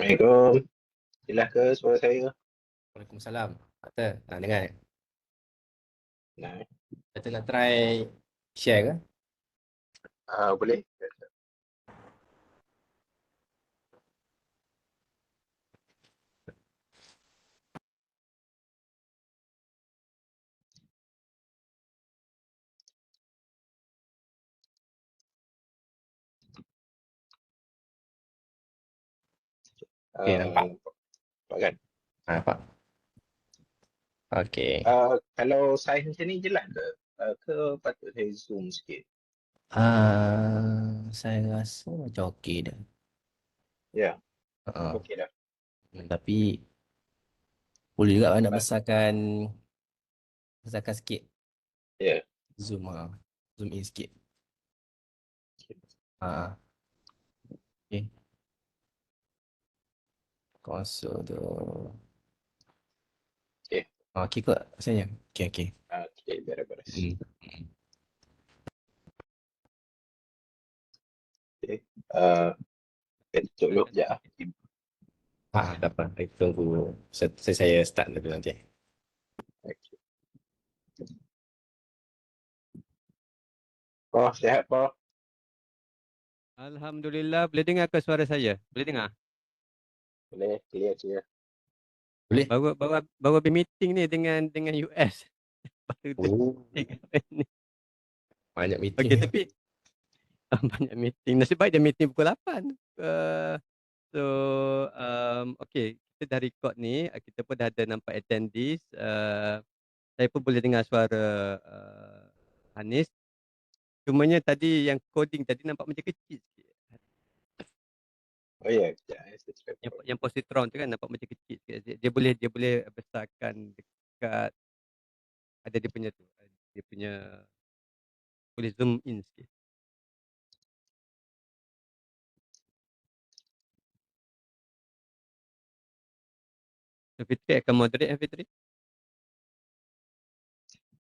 Assalamualaikum. Jelas ke suara saya? Waalaikumsalam. Kata, dengar. Nah, Kata nak try share ke? boleh? Okay, nampak. Nampak kan? Nampak. Okay. Kalau saiz macam ni jelas ke? Ke patut saya zoom sikit? Saya rasa macam okey dah. Ya, Uh, okey dah. tapi boleh juga nak Ba- besarkan sikit. Ya. Zoom zoom in sikit. Okay. Console tu. Okey. Okay kot rasanya. Okay. Okey, beres-beres. Hmm. Okey. Kita tutup dulu sekejap. Tak apa. Kita tunggu saya start dulu nanti. Okey. Oh, sihat, Pak? Alhamdulillah, boleh dengar ke suara saya? Boleh dengar? Boleh, clear. Boleh? Baru habis meeting ni dengan US. Baru Oh, tengok ni. banyak meeting. Okey, tapi banyak meeting. Nasib baik dia meeting pukul 8. So, okey, kita dah record ni. Kita pun dah ada nampak attendees. Saya pun boleh dengar suara Hanis. Cumanya tadi yang coding tadi nampak macam kecil sikit. Oh ya, sekejap. Saya cakap. Yang positron tu kan nampak macam kecil sikit. Dia boleh besarkan dekat ada dia punya tu. Dia punya boleh zoom in sikit. So, Fitri akan moderate Fitri?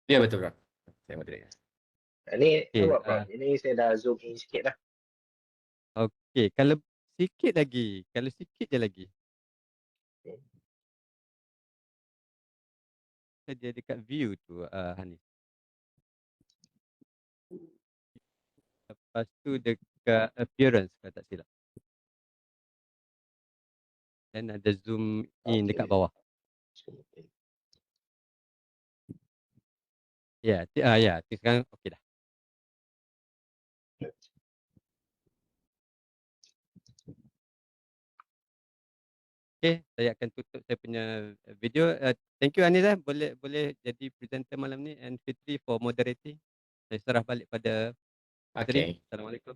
Ya, betul bro. Saya moderate. Ni, Okey, nampak, Pak? Ini saya dah zoom in sikit dah. okey, kalau sikit je lagi. Okey. Dia dekat view tu Hanis. Lepas tu dekat appearance kalau tak silap. Dan ada zoom in dekat bawah. Ya, sekarang okey dah. Okey, saya akan tutup saya punya video. Thank you Hanis boleh jadi presenter malam ni and Fitri for moderating. Saya serah balik pada Fitri. Okay. Assalamualaikum.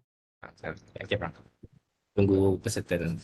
Okay, bro. Tunggu peserta tu.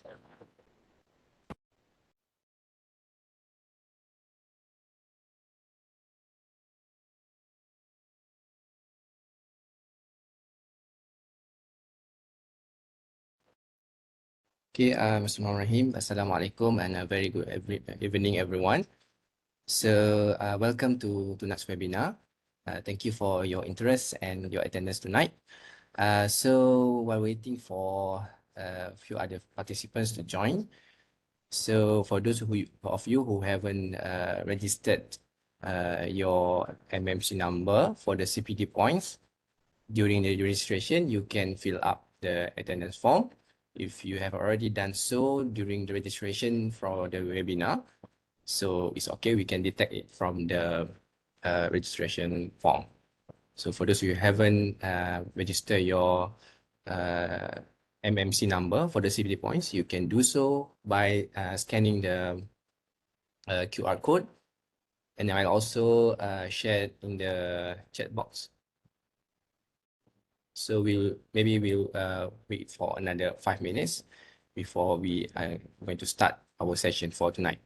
Okay, Bismillahirrahmanirrahim. Assalamualaikum and a very good evening, everyone. So, welcome to tonight's webinar. Thank you for your interest and your attendance tonight. So, while waiting for a few other participants to join, so for those of you who haven't registered your MMC number for the CPD points during the registration, you can fill up the attendance form. If you have already done so during the registration for the webinar, so it's okay, we can detect it from the registration form. So for those who haven't registered your MMC number for the CPD points, you can do so by scanning the QR code, and I'll also share it in the chat box. So maybe we'll wait for another 5 minutes before we are going to start our session for tonight.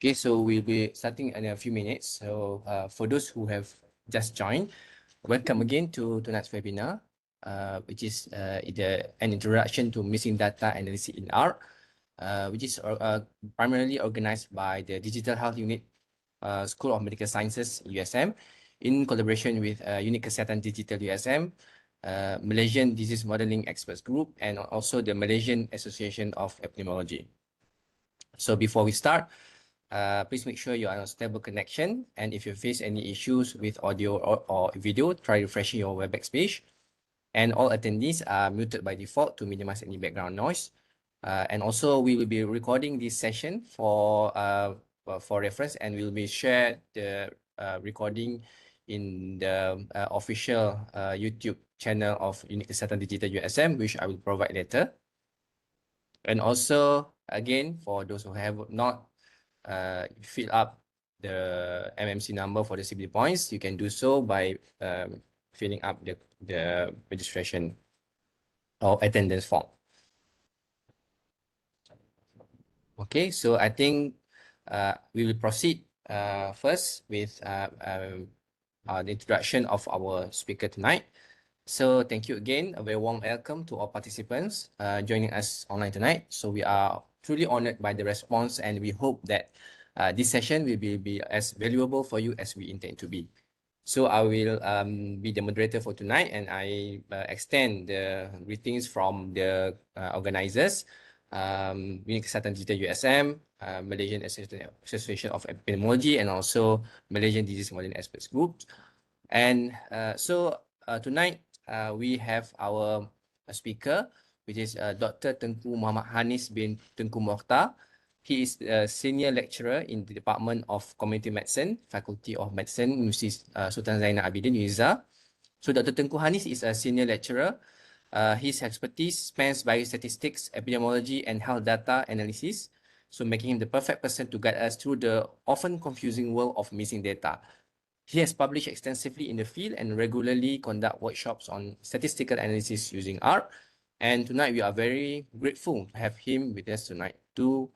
Okay, so we'll be starting in a few minutes. So for those who have just joined, welcome again to tonight's webinar, which is an introduction to missing data analysis in R, which is primarily organized by the Digital Health Unit, School of Medical Sciences, USM, in collaboration with Unit Kesihatan Digital USM, Malaysian Disease Modeling Experts Group, and also the Malaysian Association of Epidemiology. So before we start, please make sure you are on a stable connection, and if you face any issues with audio or video, try refreshing your Webex page. And all attendees are muted by default to minimize any background noise. And also, we will be recording this session for reference, and we will be shared the recording in the official YouTube channel of UniSZA Digital USM, which I will provide later. And also, again, for those who have not fill up the MMC number for the CPD points, you can do so by filling up the registration or attendance form. Okay, so I think we will proceed first with the introduction of our speaker tonight. So thank you again, a very warm welcome to all participants joining us online tonight. So we are truly honored by the response, and we hope that this session will be as valuable for you as we intend to be. So I will be the moderator for tonight, and I extend the greetings from the organizers, Unit Kesihatan Digital USM, Malaysian Association of Epidemiology, and also Malaysian Disease Modeling Experts Group. And tonight we have our speaker, which is Dr. Tengku Muhammad Hanis bin Tengku Mokhtar. He is a senior lecturer in the Department of Community Medicine, Faculty of Medicine, Universiti Sultan Zainal Abidin, UniSZA. So Dr. Tengku Hanis is a senior lecturer. His expertise spans biostatistics, epidemiology, and health data analysis, so making him the perfect person to guide us through the often confusing world of missing data. He has published extensively in the field and regularly conduct workshops on statistical analysis using R. And tonight we are very grateful to have him with us tonight to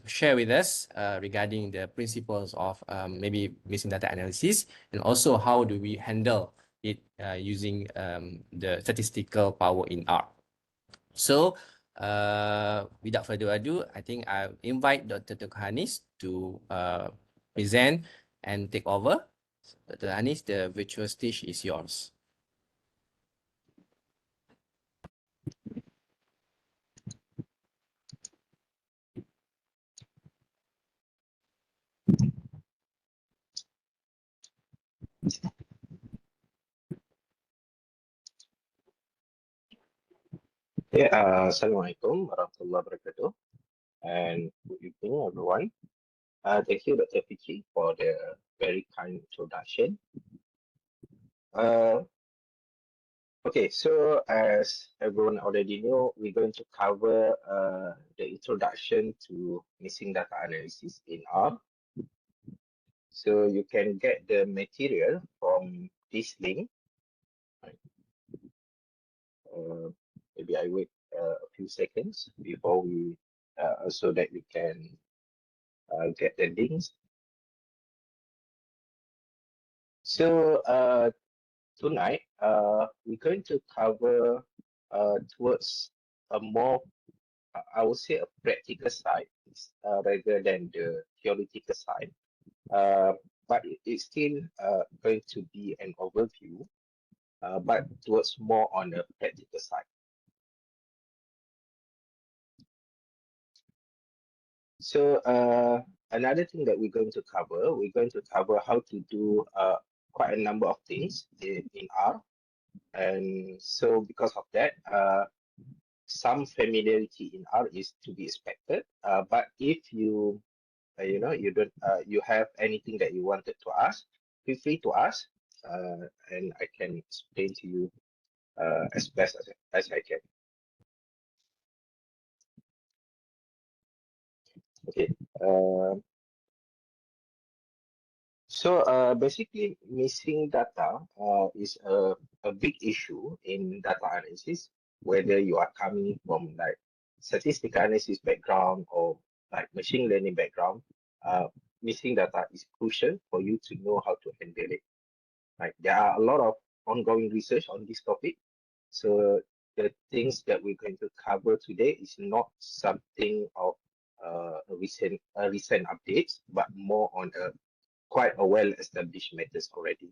share with us regarding the principles of maybe missing data analysis, and also how do we handle it using the statistical power in R. So without further ado, I think I invite Dr. Tengku Hanis to present and take over. Dr. Hanis, the virtual stage is yours. Assalamualaikum warahmatullahi wabarakatuh, and good evening, everyone. Thank you, Dr. Fitri, for the very kind introduction. Okay, so as everyone already know, we're going to cover the introduction to missing data analysis in R. So you can get the material from this link. Maybe I wait a few seconds before we, so that we can get the links. So tonight, we're going to cover towards a more, I would say, a practical side rather than the theoretical side. But it's still going to be an overview, but towards more on the practical side. So another thing that we're going to cover how to do quite a number of things in R. And so because of that, some familiarity in R is to be expected. But if you, you have anything that you wanted to ask, feel free to ask, and I can explain to you as best as I can. Okay. So basically, missing data is a big issue in data analysis, whether you are coming from like statistical analysis background or like machine learning background. Missing data is crucial for you to know how to handle it. Right? There are a lot of ongoing research on this topic. So the things that we're going to cover today is not something of recent updates, but more on quite a well-established methods already.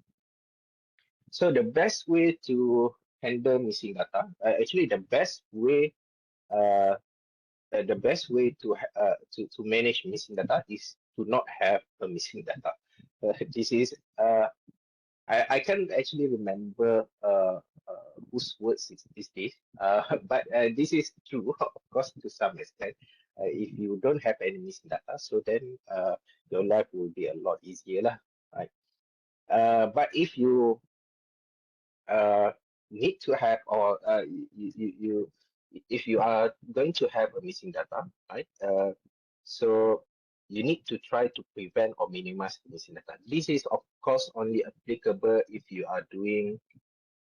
So the best way to handle missing data, actually the best way to manage missing data is to not have a missing data. This is I can't actually remember whose words is this, but this is true, of course, to some extent. If you don't have any missing data, so then your life will be a lot easier, lah, right? But if you need to have, or if you are going to have a missing data, right? So you need to try to prevent or minimize missing data. This is of course only applicable if you are doing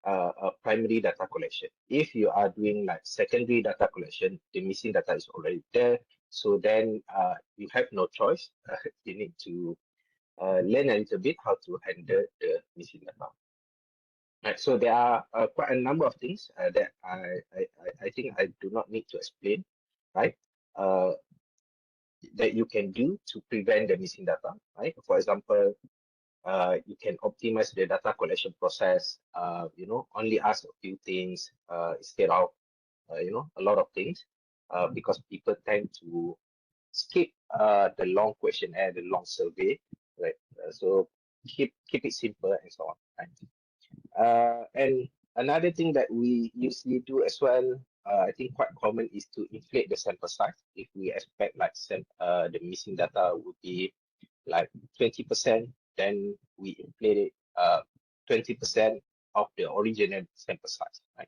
a primary data collection. If you are doing like secondary data collection, the missing data is already there. So then you have no choice. You need to learn a little bit how to handle the missing data. Right, so there are quite a number of things that I think I do not need to explain, right? That you can do to prevent the missing data, right? For example, you can optimize the data collection process. Only ask a few things instead of a lot of things, because people tend to skip the long questionnaire, the long survey, right? So keep it simple and so on, right? And another thing that we usually do as well, I think quite common, is to inflate the sample size. If we expect like the missing data would be like 20%, then we inflate it 20% of the original sample size, right?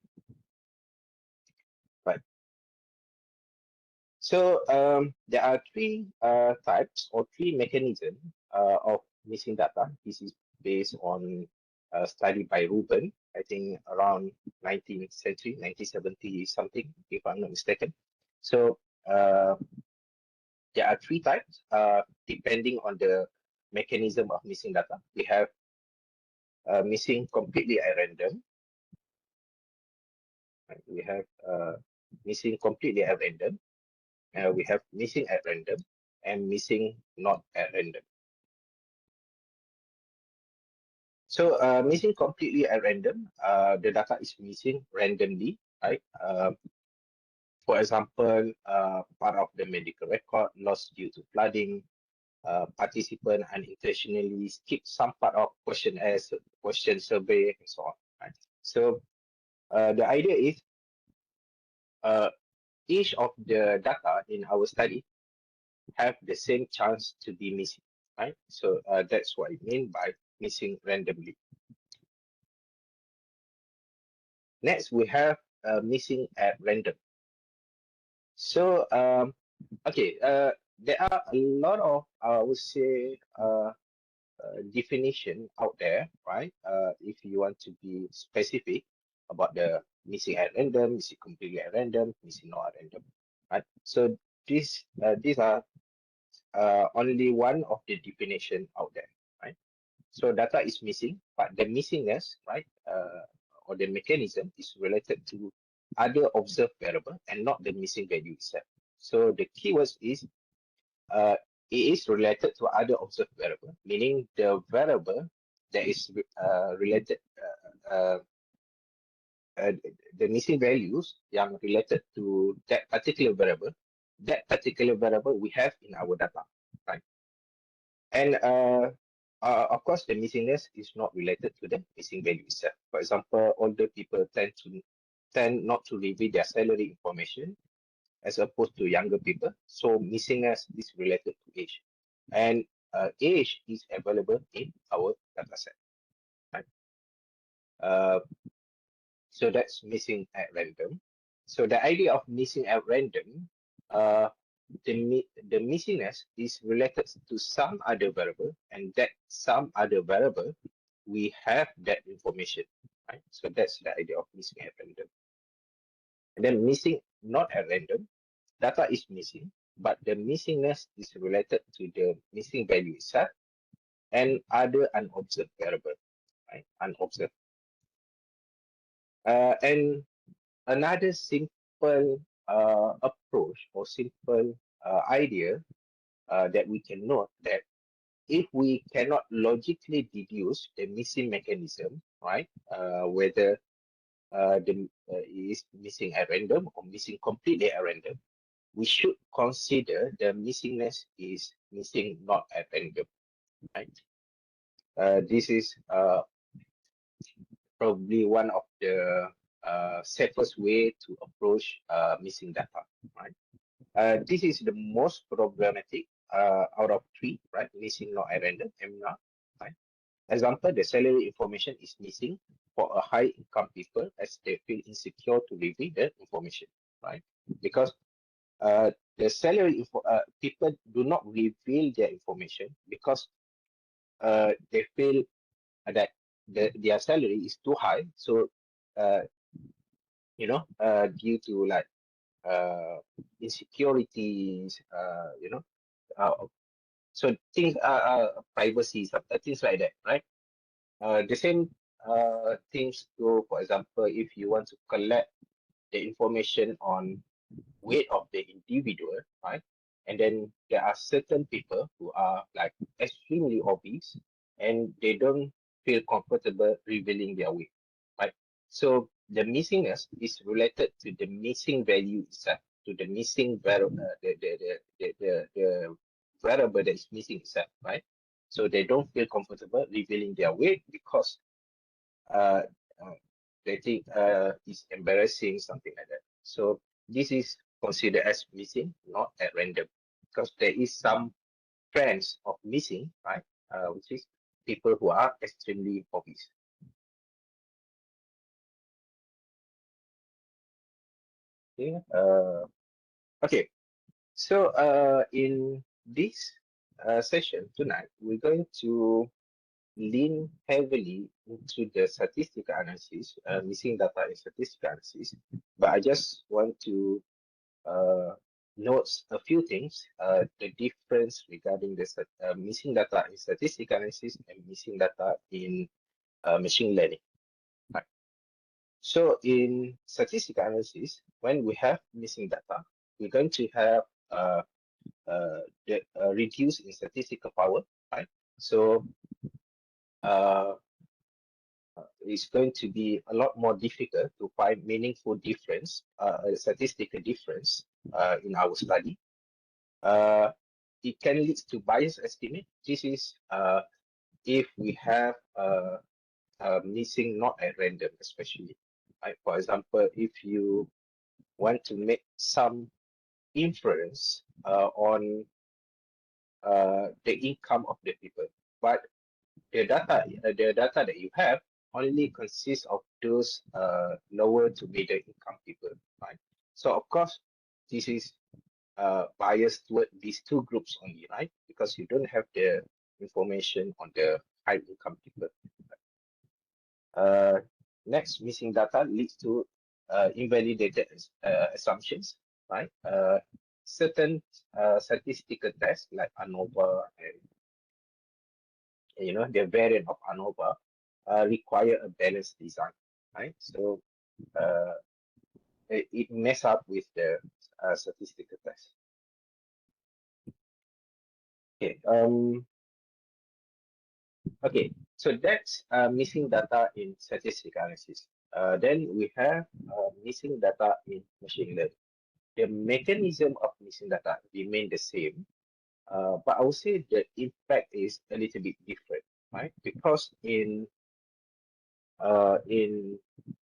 Right. So there are three types or three mechanisms of missing data. This is based on a study by Ruben, I think around 19th century, 1970 something, if I'm not mistaken. So there are three types depending on the mechanism of missing data. We have missing completely at random. Right? We have missing completely at random. We have missing at random and missing not at random. So missing completely at random, the data is missing randomly, right? For example, part of the medical record lost due to flooding, participant unintentionally skip some part of questionnaires, question survey, and so on. Right? So the idea is each of the data in our study have the same chance to be missing, right? So that's what I mean by missing randomly. Next, we have missing at random. So okay, there are a lot of I would say definition out there, right? If you want to be specific about the missing at random, missing completely at random, missing not at random, right? So these are only one of the definition out there, right? So data is missing, but the missingness, right, or the mechanism is related to other observed variable and not the missing value itself. So the keywords is it is related to other observed variable, meaning the variable that is related, the missing values yang related to that particular variable we have in our data, right? And of course, the missingness is not related to the missing value itself. For example, older people tend not to reveal their salary information as opposed to younger people. So missingness is related to age. And age is available in our dataset. Right? So that's missing at random. So the idea of missing at random, the missingness is related to some other variable, and that some other variable, we have that information. Right? So that's the idea of missing at random. And then missing not at random, data is missing, but the missingness is related to the missing value itself and other unobserved variable, right? Unobserved. And another simple approach or simple idea that we can note that if we cannot logically deduce the missing mechanism, right? Whether is missing at random or missing completely at random, we should consider the missingness is missing not at random, right? This is probably one of the safest way to approach missing data, right? This is the most problematic out of three, right? Missing not at random, MNAR, right? Example, the salary information is missing for a high income people as they feel insecure to reveal the information, right? Because the salary people do not reveal their information because they feel that their salary is too high. So, due to like insecurities, so things are privacy, things like that, right? The same things go, for example, if you want to collect the information on weight of the individual, right? And then there are certain people who are like extremely obese and they don't feel comfortable revealing their weight, right? So the missingness is related to the missing value itself, to the missing variable, the variable that is missing itself, right? So they don't feel comfortable revealing their weight because they think it's embarrassing, something like that. So this is considered as missing, not at random, because there is some trends of missing, right? Which is people who are extremely obese. Okay. Okay. So in this session tonight, we're going to lean heavily into the statistical analysis, missing data in statistical analysis. But I just want to notes a few things, the difference regarding the missing data in statistical analysis and missing data in machine learning. Right. So in statistical analysis, when we have missing data, we're going to have the reduce in statistical power, right? So it's going to be a lot more difficult to find meaningful difference, a statistical difference in our study. It can lead to bias estimate. This is if we have missing not at random, especially. Right? For example, if you want to make some inference on the income of the people, but the data that you have only consists of those lower to middle income people, right? So of course, this is biased toward these two groups only, right? Because you don't have the information on the high income people. Next, missing data leads to invalidated assumptions, right? Certain statistical tests like ANOVA and the variant of ANOVA require a balanced design, right? So it mess up with the statistical test. Okay. Okay. So that's missing data in statistical analysis. Then we have missing data in machine learning. The mechanism of missing data remain the same, but I would say the impact is a little bit different, right? Because in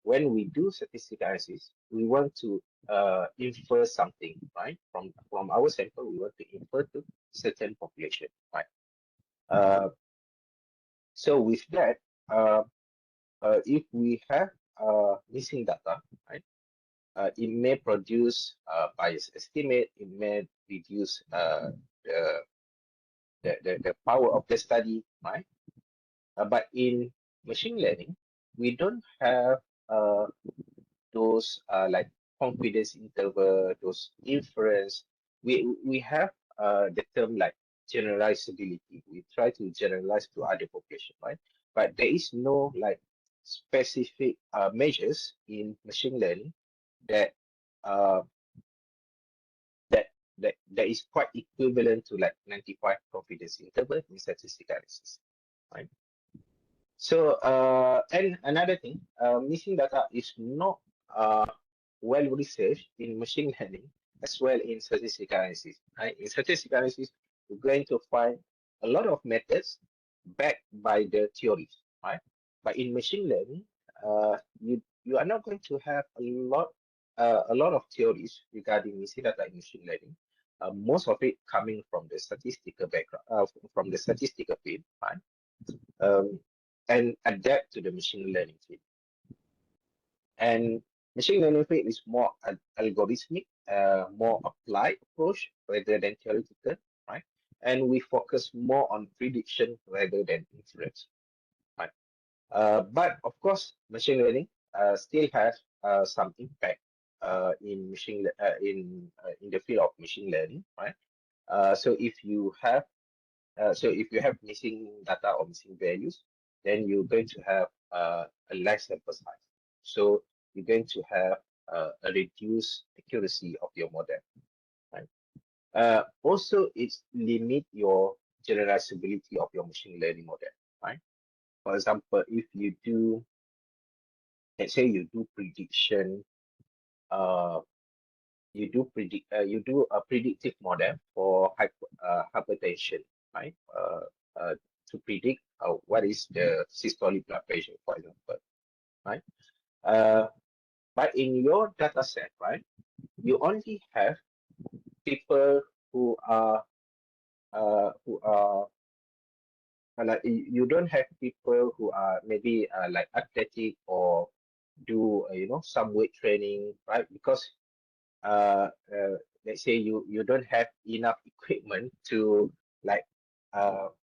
when we do statistical analysis, we want to infer something, right? From our sample, we want to infer to certain population, right? So with that, if we have missing data, right, it may produce bias estimate. It may reduce the power of the study, right? But in machine learning, we don't have those like confidence interval, those inference. We have the term like generalizability. We try to generalize to other population, right? But there is no like specific measures in machine learning that that is quite equivalent to like 95 confidence interval in statistical analysis, right? So and another thing, missing data is not well researched in machine learning as well in statistical analysis. Right? In statistical analysis, we're going to find a lot of methods backed by the theories, right? But in machine learning, you are not going to have a lot of theories regarding missing data in machine learning. Most of it coming from the statistical background, from the statistical field, right? And adapt to the machine learning field. And machine learning field is more algorithmic, more applied approach rather than theoretical, right? And we focus more on prediction rather than inference, right? But of course, machine learning still has some impact in in the field of machine learning, right? So if you have missing data or missing values, then you're going to have a less sample size. So you're going to have a reduced accuracy of your model, right? Also, it's limit your generalizability of your machine learning model, right? For example, if you do, let's say you do prediction, you do a predictive model for hypertension, right? To predict what is the systolic blood pressure, for example, right? But in your data set, right, you only have people who are like, you don't have people who are maybe like athletic or do some weight training, right? Because let's say you don't have enough equipment to like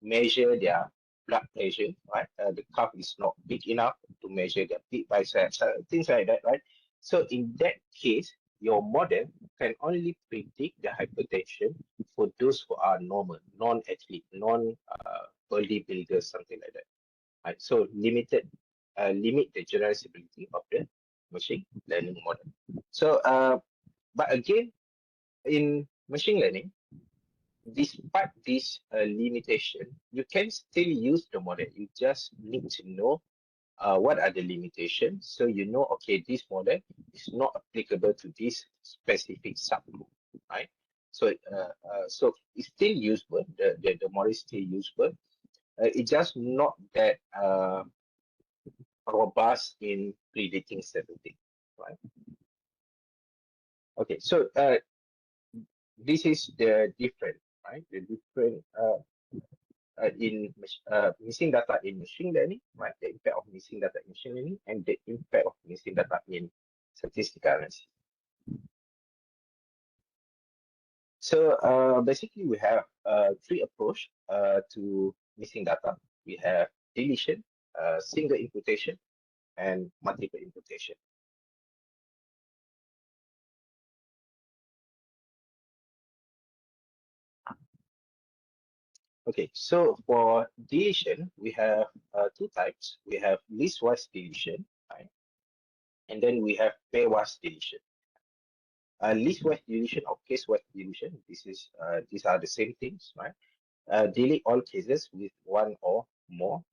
measure their blood pressure, right? The cuff is not big enough to measure their big biceps, things like that, right? So in that case, your model can only predict the hypertension for those who are normal, non-athlete, non-bodybuilders, something like that. Right? So limit the generalizability of the machine learning model. So, but again, in machine learning, despite this limitation, you can still use the model. You just need to know what are the limitations. So you know, okay, this model is not applicable to this specific subgroup, right? So, so it's still usable. The model is still usable. It's just not that robust in predicting certain things, right? Okay, so this is the difference, right? The different in missing data in machine learning, right? The impact of missing data in machine learning and the impact of missing data in statistical analysis. So basically, we have three approach to missing data. We have deletion, single imputation, and multiple imputation. Okay, so for deletion, we have two types. We have listwise deletion, right? And then we have pairwise deletion. Listwise deletion or casewise deletion, these are the same things, right? Delete all cases with one or more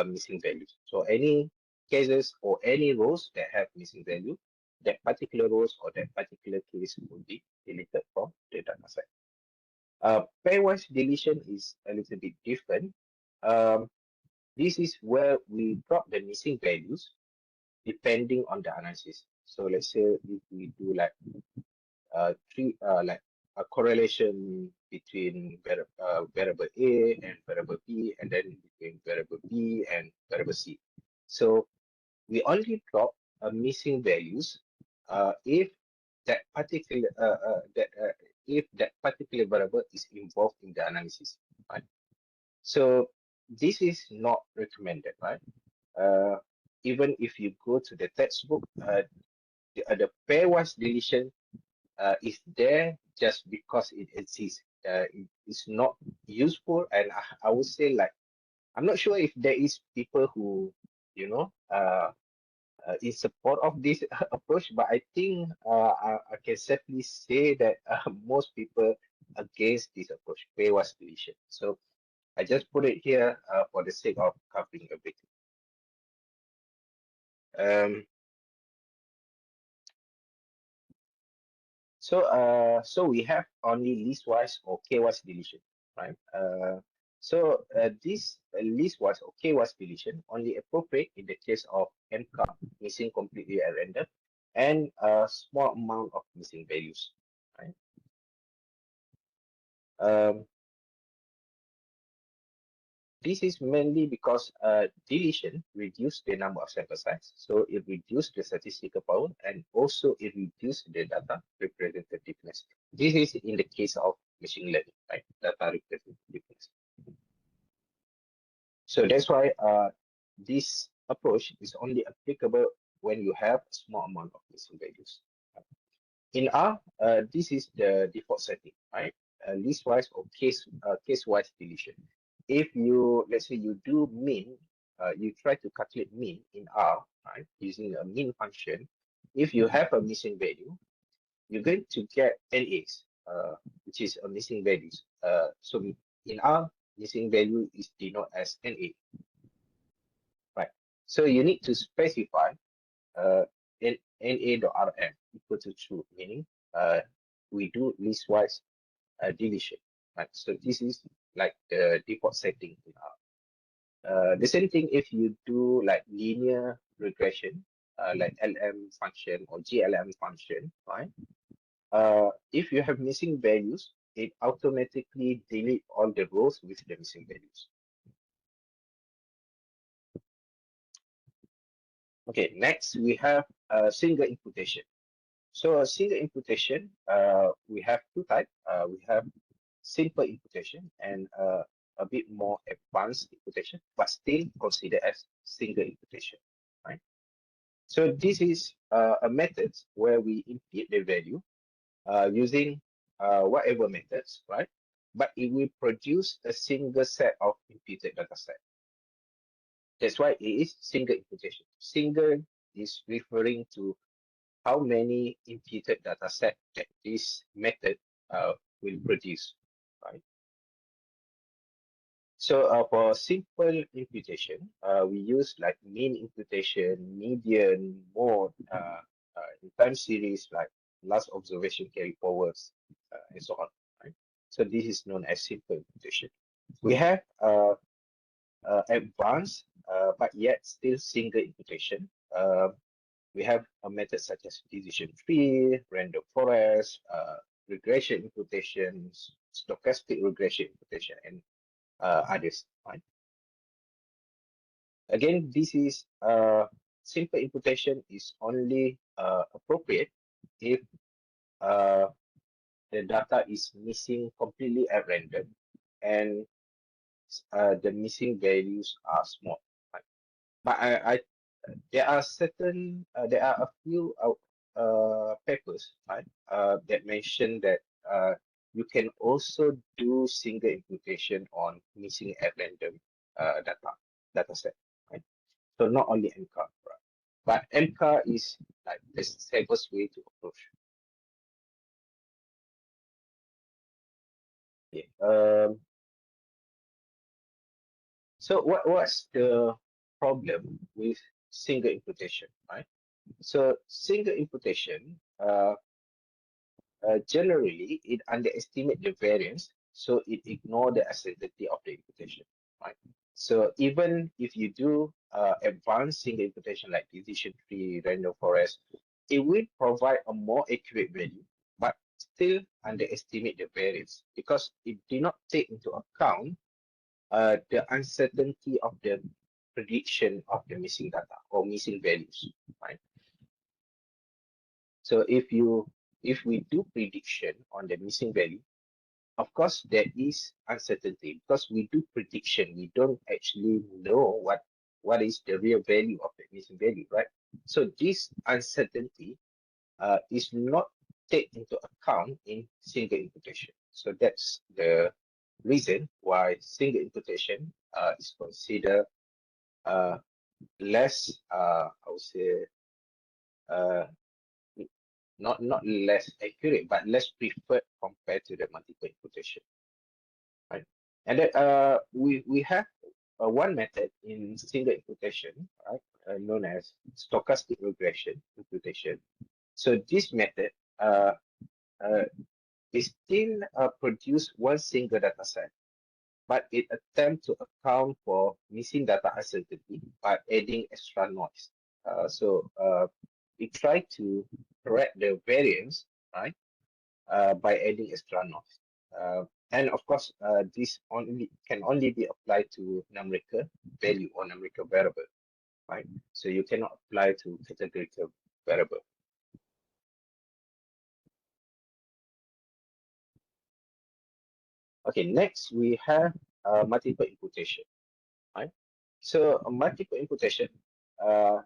missing values. So any cases or any rows that have missing value, that particular rows or that particular case will be deleted from the data set. Pairwise deletion is a little bit different. This is where we drop the missing values depending on the analysis. So let's say if we do like like a correlation between variable A and variable B, and then between variable B and variable C. So we only drop missing values if that particular if that particular variable is involved in the analysis, right? So this is not recommended, right? Even if you go to the textbook, the pairwise deletion is there just because it exists. It's not useful, and I would say like I'm not sure if there is people who in support of this approach, but I think I can safely say that most people against this approach, pairwise deletion. So I just put it here for the sake of covering everything. So we have only listwise or k-wise deletion, right? So this listwise or k-wise deletion only appropriate in the case of MCAR, missing completely at random, and a small amount of missing values, right? This is mainly because deletion reduces the number of sample size, so it reduces the statistical power and also it reduces the data representativeness. This is in the case of machine learning, right? Data representativeness. So that's why this approach is only applicable when you have a small amount of missing values. In R, this is the default setting, right? Listwise or case-wise deletion. If you, let's say you do mean, you try to calculate mean in R, right, using a mean function. If you have a missing value, you're going to get NAs, which is a missing values. So in R, missing value is denoted as NA, right? So you need to specify NA.rm equal to true, meaning we do listwise deletion, right? So this is like the default setting in R. The same thing if you do like linear regression, like LM function or GLM function, right? If you have missing values, it automatically delete all the rows with the missing values. Okay, next we have a single imputation. So a single imputation, we have two types. We have simple imputation and a bit more advanced imputation, but still considered as single imputation, right? So this is a method where we impute the value using whatever methods, right? But it will produce a single set of imputed data set. That's why it is single imputation. Single is referring to how many imputed data set that this method will produce, right? So for simple imputation, we use like mean imputation, median, mode, in time series like last observation carry forwards, and so on, right? So this is known as simple imputation. We have advanced, but yet still single imputation. We have a method such as decision tree, random forest, regression imputation, stochastic regression imputation, and others. Right? Again, this is simple imputation is only appropriate if the data is missing completely at random and the missing values are small. Right? But there are a few papers, right, that mention that you can also do single imputation on missing at random data set, right? So not only MCAR, right? But MCAR is like the safest way to approach. Okay. So what's the problem with single imputation, right? So single imputation, generally it underestimates the variance, so it ignores the uncertainty of the imputation, right? So even if you do advanced single imputation like decision tree, random forest, it will provide a more accurate value, but still underestimate the variance because it did not take into account the uncertainty of the prediction of the missing data or missing values, right? So if we do prediction on the missing value, of course there is uncertainty because we do prediction. We don't actually know what is the real value of the missing value, right? So this uncertainty is not taken into account in single imputation. So that's the reason why single imputation is considered less, I would say, not less accurate, but less preferred compared to the multiple imputation, right? And then we have one method in single imputation, right, known as stochastic regression imputation. So this method is still produce one single data set, but it attempts to account for missing data uncertainty by adding extra noise. So we try to correct the variance, right, by adding extra noise. And of course, this can only be applied to numerical value or numerical variable, right? So you cannot apply to categorical variable. Okay, next we have multiple imputation, right? So multiple imputation, quite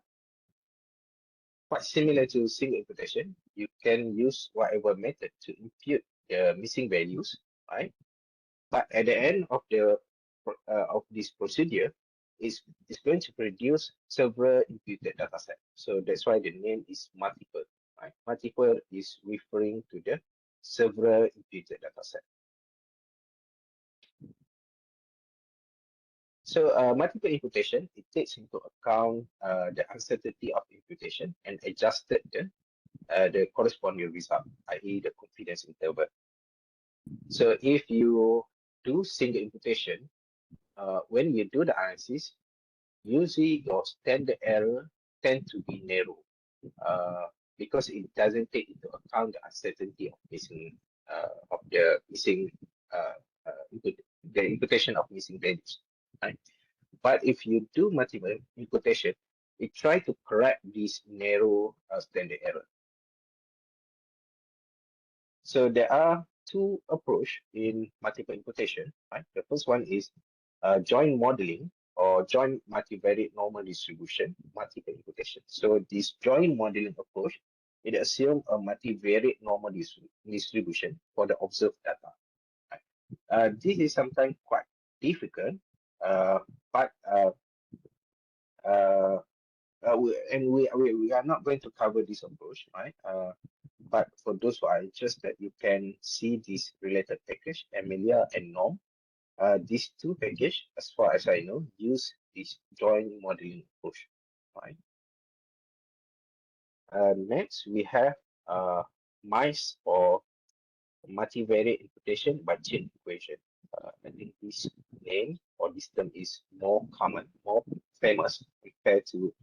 similar to single imputation. You can use whatever method to impute the missing values, right? But at the end of this procedure, is going to produce several imputed data set. So that's why the name is multiple, right? Multiple is referring to the several imputed data set. So multiple imputation, it takes into account the uncertainty of imputation and adjusted the corresponding result, i.e. the confidence interval. So if you do single imputation, when you do the analysis, usually your standard error tend to be narrow because it doesn't take into account the uncertainty of missing the imputation of missing values, right? But if you do multiple imputation, it try to correct this narrow standard error. So there are two approaches in multiple imputation, right? The first one is joint modeling, or joint multivariate normal distribution, multiple imputation. So this joint modeling approach, it assumes a multivariate normal distribution for the observed data. This is sometimes quite difficult, but we are not going to cover this approach, right? But for those who are interested, you can see this related package, Amelia and Norm. These two packages, as far as I know, use this joint modeling approach, right? Next, we have MICE, or multivariate imputation by chain equation. I think this name or this term is more common, more famous compared to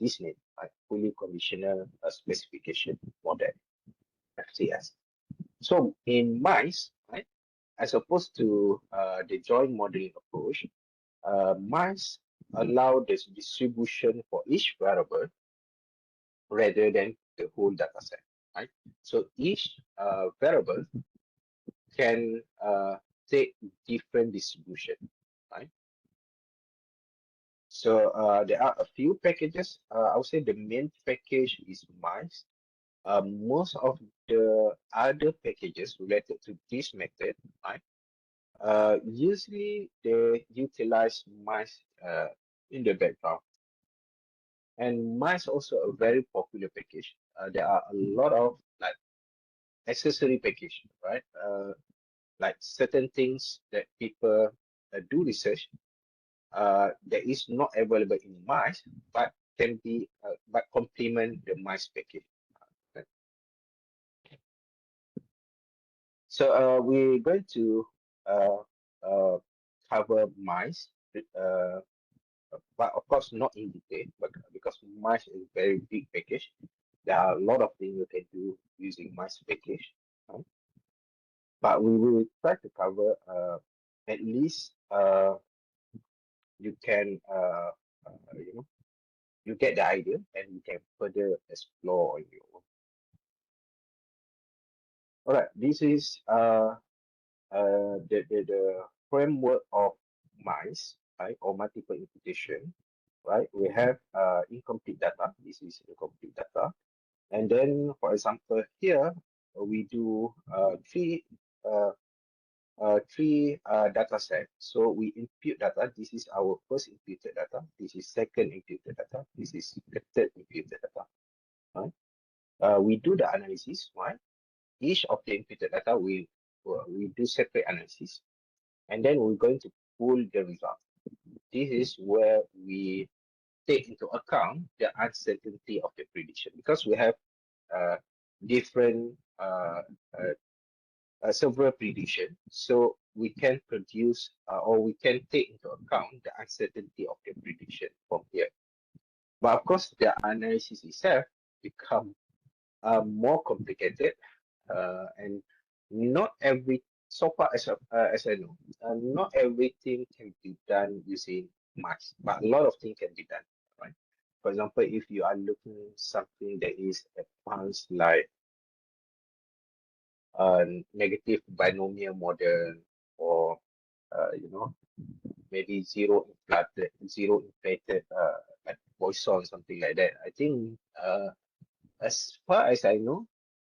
this name, like fully conditional specification model, FCS. So in MICE, right, as opposed to the joint modeling approach, MICE allow this distribution for each variable rather than the whole data set, right? So each variable can take different distribution, right? So there are a few packages. I would say the main package is MICE. Most of the other packages related to this method, right? Usually they utilize MICE in the background. And MICE also a very popular package. There are a lot of like accessory package, right? Like certain things that people do research that is not available in MICE, but can be but complement the MICE package. Right? So we're going to cover MICE, but of course not in detail, but because MICE is a very big package, there are a lot of things you can do using MICE package. Right? But we will try to cover at least you can you get the idea and you can further explore on your own. All right, this is the framework of MICE, right, or multiple imputation, right? We have incomplete data. This is incomplete data, and then, for example, here we do three data set. So we impute data. This is our first imputed data. This is second imputed data. This is the third imputed data. Right? We do the analysis. Right? Each of the imputed data we do separate analysis, and then we're going to pull the result. This is where we take into account the uncertainty of the prediction, because we have different several prediction, so we can produce or we can take into account the uncertainty of the prediction from here. But of course, the analysis itself become more complicated, and not every so far as I know, not everything can be done using MICE, but a lot of things can be done. Right? For example, if you are looking something that is advanced like negative binomial model, or maybe zero inflated like Poisson, something like that. I think as far as I know,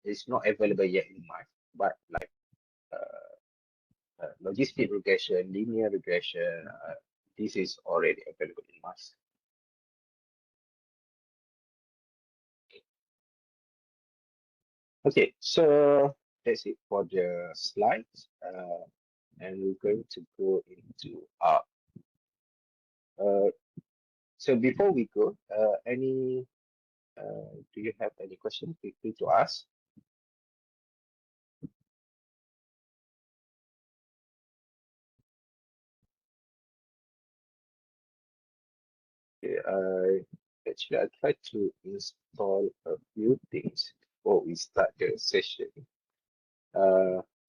it's not available yet in MICE, but like logistic regression, linear regression, this is already available in MICE. Okay, so that's it for the slides, and we're going to go into R. So before we go, do you have any questions? Feel free to ask. Okay, actually, I tried to install a few things before we start the session.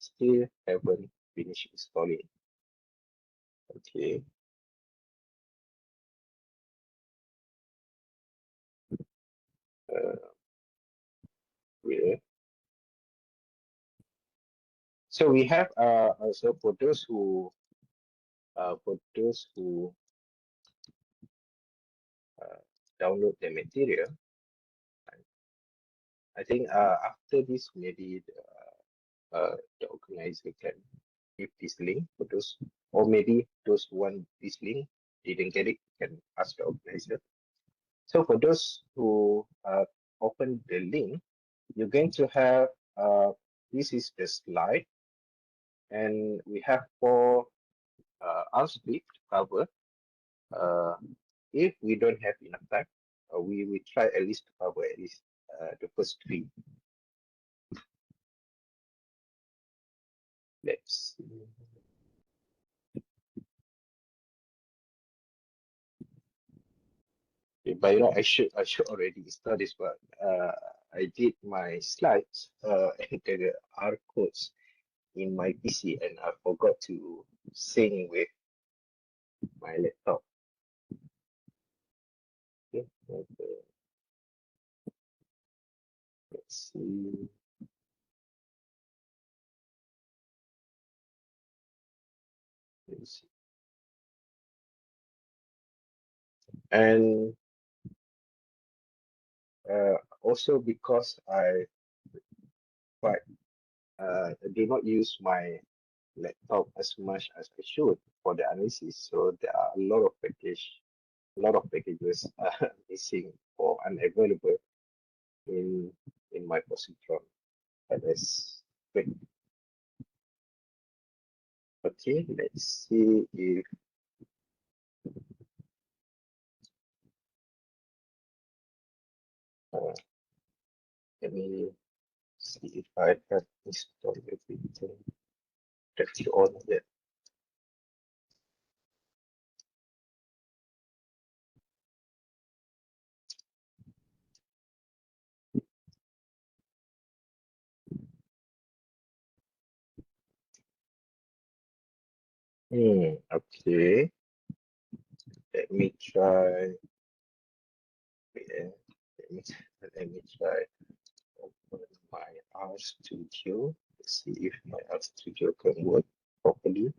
Still haven't finished installing. Okay. Yeah. So we have also for those who download the material. I think after this, maybe the organizer can give this link for those, or maybe those who want this link didn't get it, can ask the organizer. So for those who open the link, you're going to have this is the slide, and we have 4 R-script to cover. If we don't have enough time, we try at least to cover at least the first 3. Let's see. By now, I should already start this, but I did my slides and the R codes in my PC, and I forgot to sync with my laptop. Okay, let's see. Let's see. And also because I did not use my laptop as much as I should for the analysis, so there are a lot of packages missing or unavailable in my positron LS. Okay, let's see if let me see if I have installed everything. That's all of it. Okay. Let me try. Let me try open my R Studio. Let's see if my R Studio can work properly.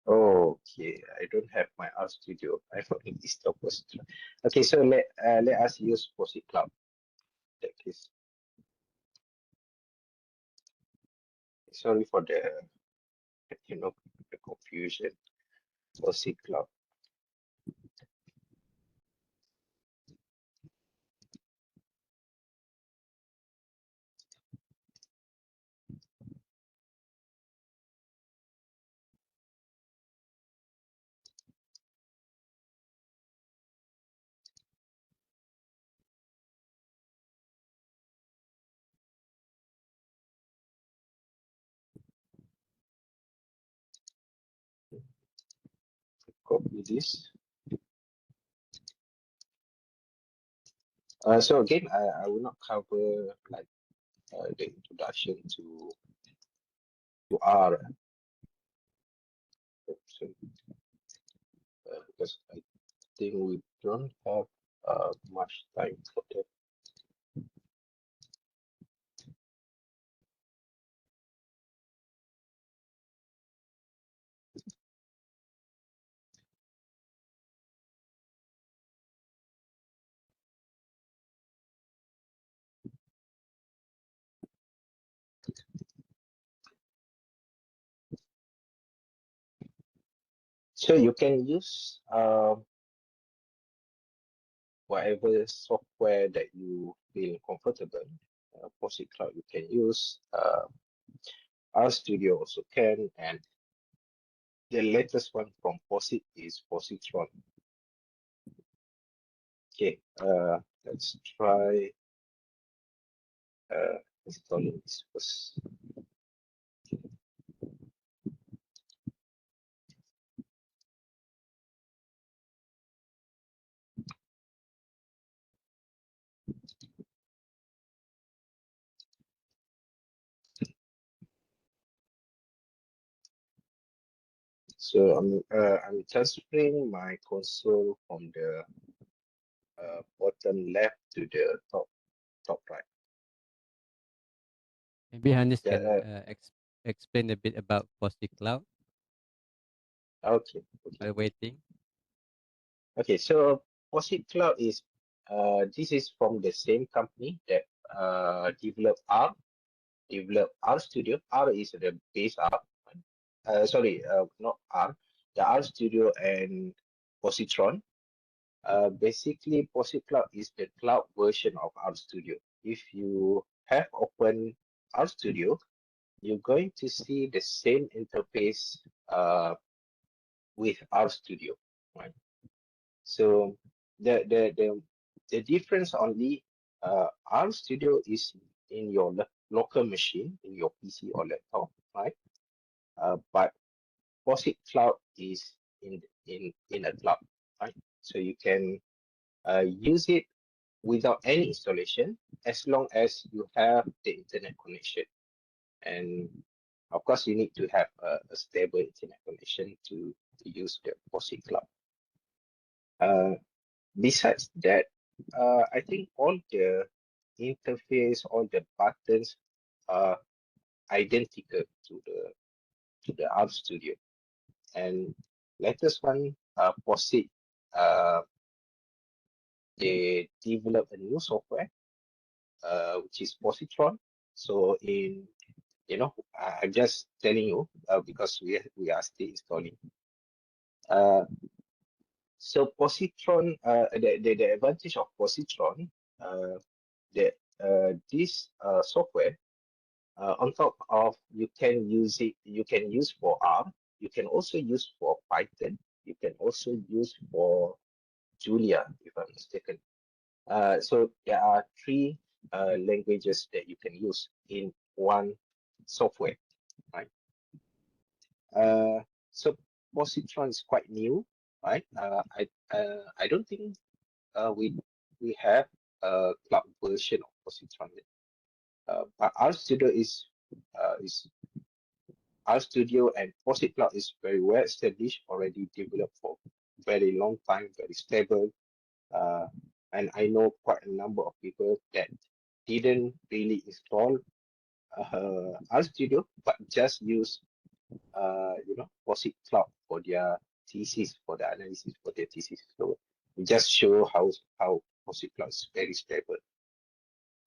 Okay, I don't have my R Studio. I only installed Positron. Okay, so let us use Posit Cloud. That is. Sorry for the the confusion. Posit Cloud. Copy this. So again, I will not cover like the introduction to R. So, because I think we don't have much time for that. So you can use whatever software that you feel comfortable. Posit Cloud you can use. RStudio also can, and the latest one from Posit is Positron. Okay, let's try installing this first. So I'm transferring my console from the bottom left to the top right. Maybe Hanis Yeah, can explain a bit about Posit Cloud. Okay. While waiting. Okay. So POSIT Cloud is this is from the same company that developed R Studio. R is the base R. Sorry, not R. The R Studio and Positron. Basically, POSIT Cloud is the cloud version of R Studio. If you have opened R Studio, you're going to see the same interface with R Studio, right? So the difference only R Studio is in your local machine, in your PC or laptop, right? But POSIT Cloud is in a cloud, right? So you can use it without any installation as long as you have the internet connection. And of course, you need to have a stable internet connection to use the POSIT Cloud. Besides that, I think all the interface, all the buttons are identical to the R Studio. And latest one, POSIT, they developed a new software, which is Positron. So I'm just telling you because we are still installing. So positron, the advantage of positron, this software, on top of you can use for R, you can also use for Python, you can also use for Julia, if I'm mistaken. So there are three languages that you can use in one software, right? So positron is quite new, right? I don't think we have a cloud version of positron yet. But is RStudio and POSIT Cloud is very well established, already developed for very long time, very stable. And I know quite a number of people that didn't really install RStudio, but just use POSIT Cloud for their thesis, for the analysis for their thesis. So it just show how POSIT Cloud is very stable.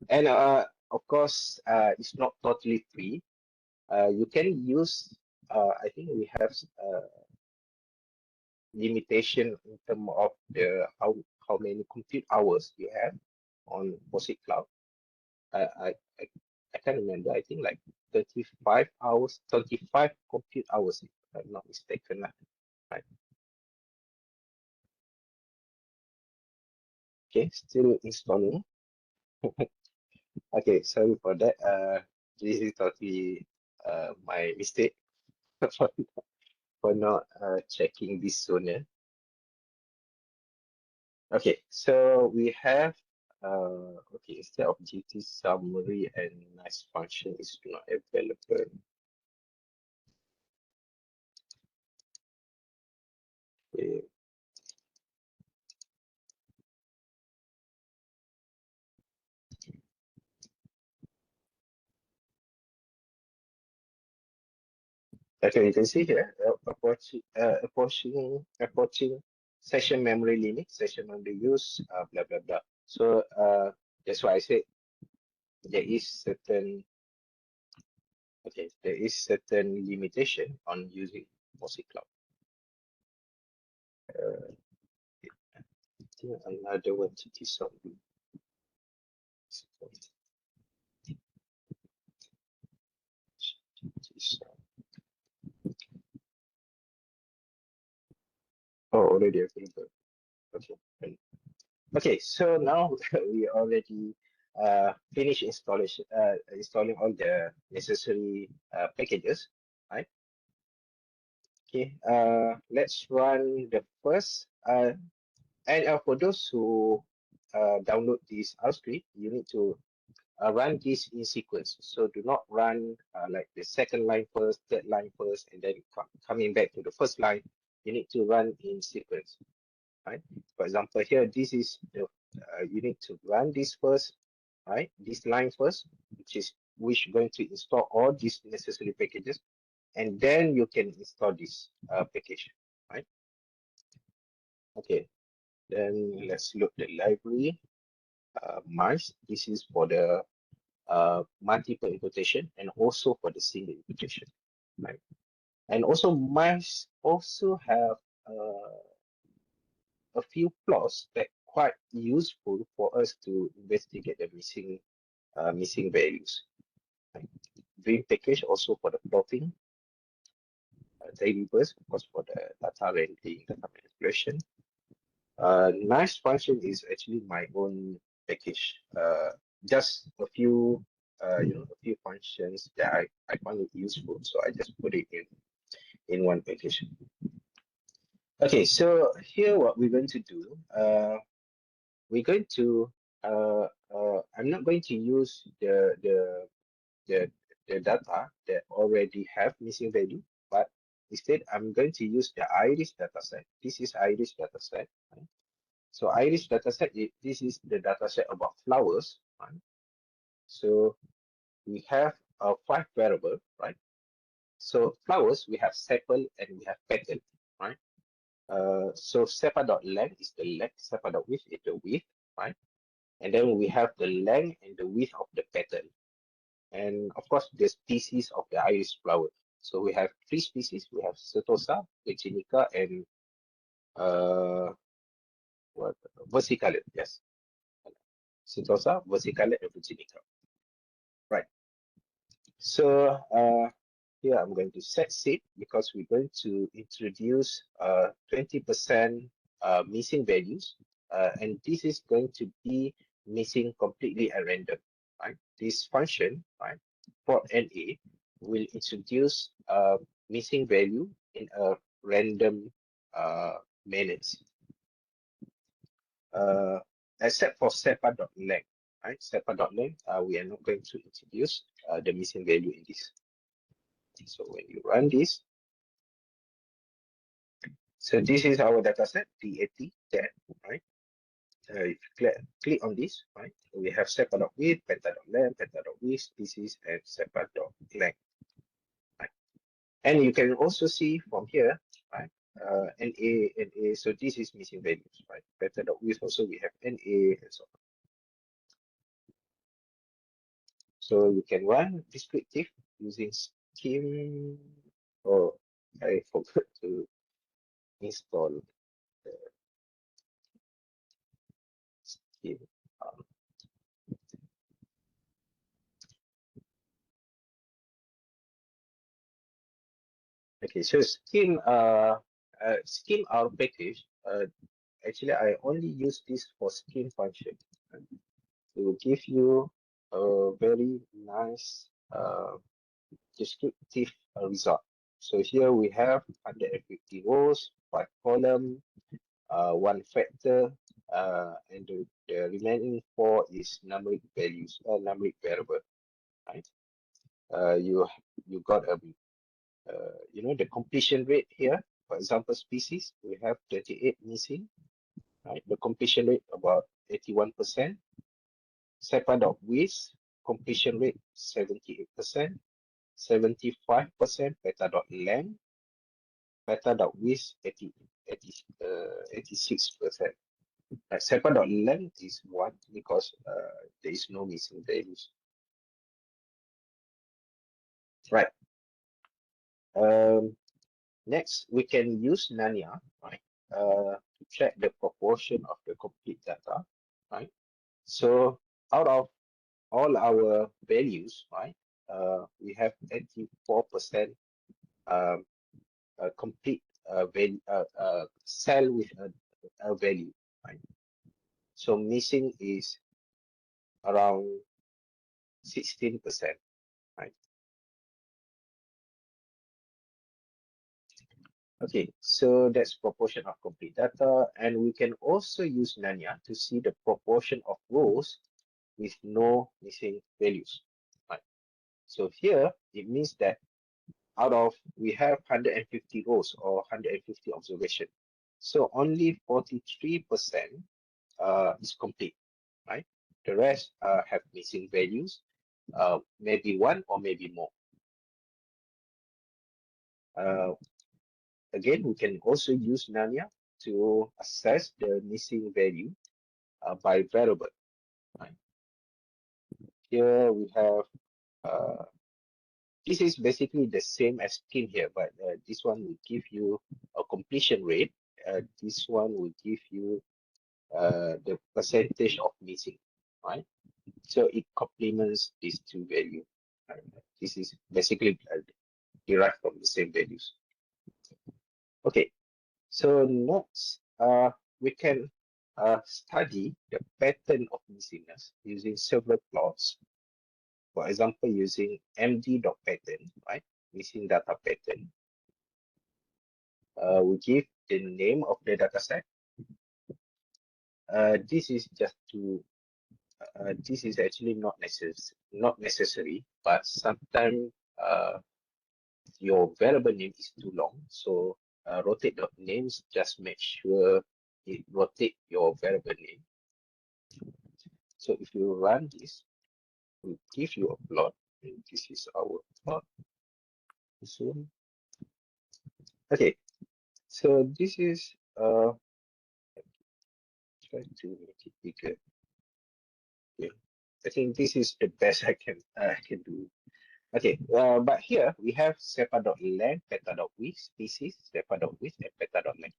And of course, it's not totally free. You can use. I think we have limitation in terms of the how many compute hours you have on POSIT Cloud. I can't remember. I think like 35 hours, 25 compute hours, if I'm not mistaken. Right. Okay, still installing. Okay, sorry for that. This is totally my mistake for not checking this sooner. Okay, so we have okay, instead of GT summary and nice function is not available. Okay. Okay, you can see here approaching session memory limit, session memory use, blah blah blah. So that's why I said there is certain limitation on using POSIT Cloud. I think another one to something. Oh, already available. Okay. Okay, so now we already finished installing all the necessary packages, right? Okay, let's run the first. And for those who download this R script, you need to run this in sequence. So do not run like the second line first, third line first, and then coming back to the first line. You need to run in sequence, right? For example, here this is the you need to run this first, right? This line first, which going to install all these necessary packages, and then you can install this package, right? Okay, then let's look the library. MICE, this is for the multiple imputation and also for the single imputation, right? And also MICE also have a few plots that quite useful for us to investigate the missing values. Right? Vim package also for the plotting, tables, of course, for the data rendering, data manipulation. Nice function is actually my own package. Just a few, a few functions that I find it useful, so I just put it in one package. Okay, so here what we're going to do, we're going to, I'm not going to use the data that already have missing value, but instead I'm going to use the iris dataset. This is iris dataset. Right? So iris dataset, this is the dataset about flowers. Right? So we have 5 variable, right? So flowers, we have sepal and we have petal, right? So sepal.length is the length, sepal.width is the width, right? And then we have the length and the width of the petal. And of course, the species of the iris flower. So we have 3 species. We have Setosa, Virginica, and versicolor. Yes, Setosa, versicolor, and Virginica. Right. So here I'm going to set seed because we're going to introduce 20% missing values, and this is going to be missing completely at random. Right. This function, right, for NA will introduce missing value in a random manners, except for sepa.length. Right, sepa.length, we are not going to introduce the missing value in this. So when you run this, so this is our dataset, DAT, that, right? If you click on this, right, we have sepa.width, peta.length, peta.width, species, and sepa.length. Right? And you can also see from here, right, NA, so this is missing values, right? Peta.width also we have NA and so on. So you can run descriptive using scheme. Oh, I forgot to install the scheme. Okay, so scheme our package. Actually, I only use this for scheme function to give you a very nice descriptive result. So here we have 150 rows, 5 column, 1 factor, and the remaining 4 is numeric values, numeric variable. Right? You got a the completion rate here. For example, species, we have 38 missing, right? The completion rate about 81%. Sepa.width, completion rate 78%, 75% peta.length, peta.width 86%. Sepa.length is 1 because there is no missing values. Right. Next, we can use Nanya, right, to check the proportion of the complete data, right? So out of all our values, right, we have 84% complete value, cell with a value, right? So missing is around 16%, right? Okay, so that's proportion of complete data, and we can also use Nanya to see the proportion of rows with no missing values. Right. So here it means that out of we have 150 rows or 150 observation, so only 43% is complete. Right. The rest have missing values, maybe 1 or maybe more. Again, we can also use Narnia to assess the missing value by variable. Right? Here we have, this is basically the same as skin here, but this one will give you a completion rate. This one will give you the percentage of missing, right? So it complements these two values. This is basically derived from the same values. Okay, so next, we can study the pattern of missingness using several plots. For example, using md.pattern, right? Missing data pattern. We give the name of the dataset. This is just to this is actually not necessary, but sometimes your variable name is too long, so rotate the names. Just make sure it rotate your variable name. So if you run this, we give you a plot, and this is our plot. So okay, so this is try to make it bigger. Okay, I think this is the best I can do. Okay, but here we have sepa.length, peta.width, species, sepa.width, and peta.length.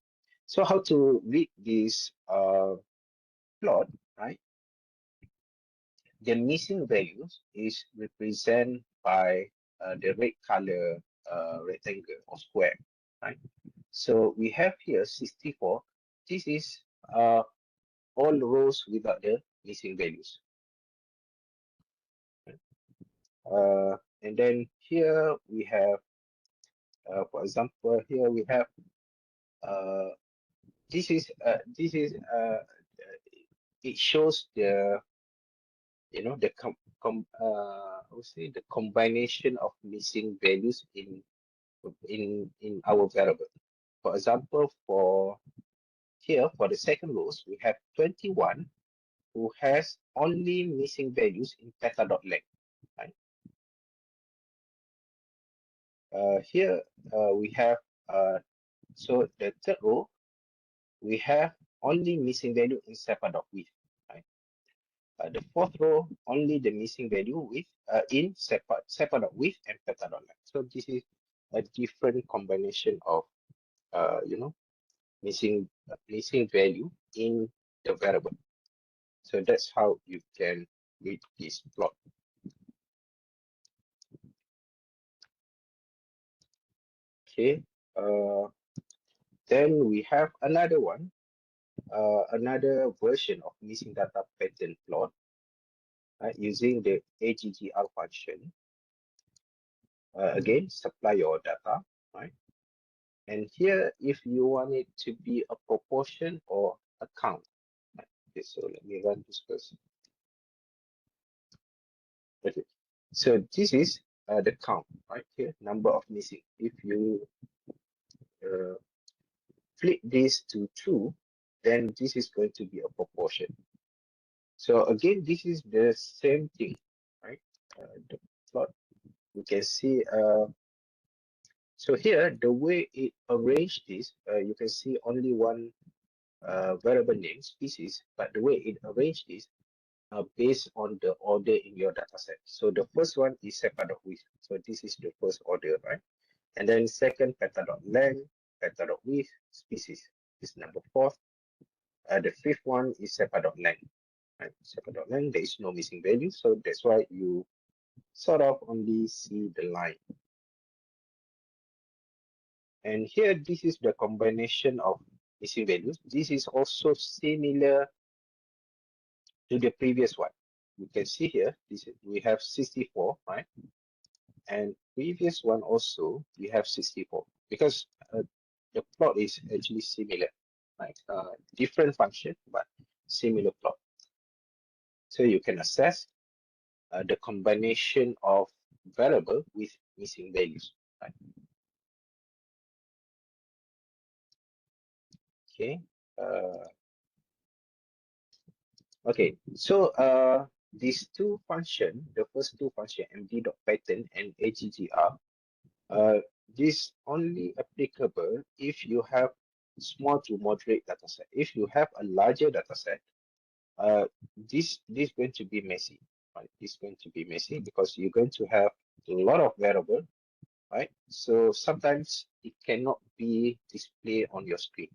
So how to read this plot, right? The missing values is represented by the red color rectangle or square, right? So we have here 64. This is all rows without the missing values. And then here we have, for example, here we have it shows the I would say the combination of missing values in our variable. For example, for here for the second rows, we have 21 who has only missing values in peta.length. Right? Here we have so the third row we have only missing value in sepa.width. Right? The fourth row only the missing value with in sepa.width and peta.length. So this is a different combination of missing value in the variable. So that's how you can read this plot. Okay. Then we have another one, another version of missing data pattern plot using the AGGR function. Again, supply your data, right? And here, if you want it to be a proportion or a count. Okay, so let me run this first. Okay, so this is the count, right here, number of missing. If you flip this to true, then this is going to be a proportion. So again, this is the same thing, right? The plot, you can see. So here, the way it arranged this, you can see only one variable name, species, but the way it arranged this based on the order in your dataset. So the first one is sepa.width. So this is the first order, right? And then second, peta.length, peta.width, species is number 4. The fifth one is sepa.length. Right? Sepa.length, there is no missing value, so that's why you sort of only see the line. And here, this is the combination of missing values. This is also similar to the previous one. You can see here, we have 64, right? And previous one also, we have 64 because the plot is actually similar, like different function, but similar plot. So you can assess the combination of variable with missing values, right? Okay. Okay, so these two functions, the first two functions, md.pattern and AGGR, this only applicable if you have small to moderate data set. If you have a larger data set, this going to be messy, right? This going to be messy because you're going to have a lot of variable, right? So sometimes it cannot be displayed on your screen.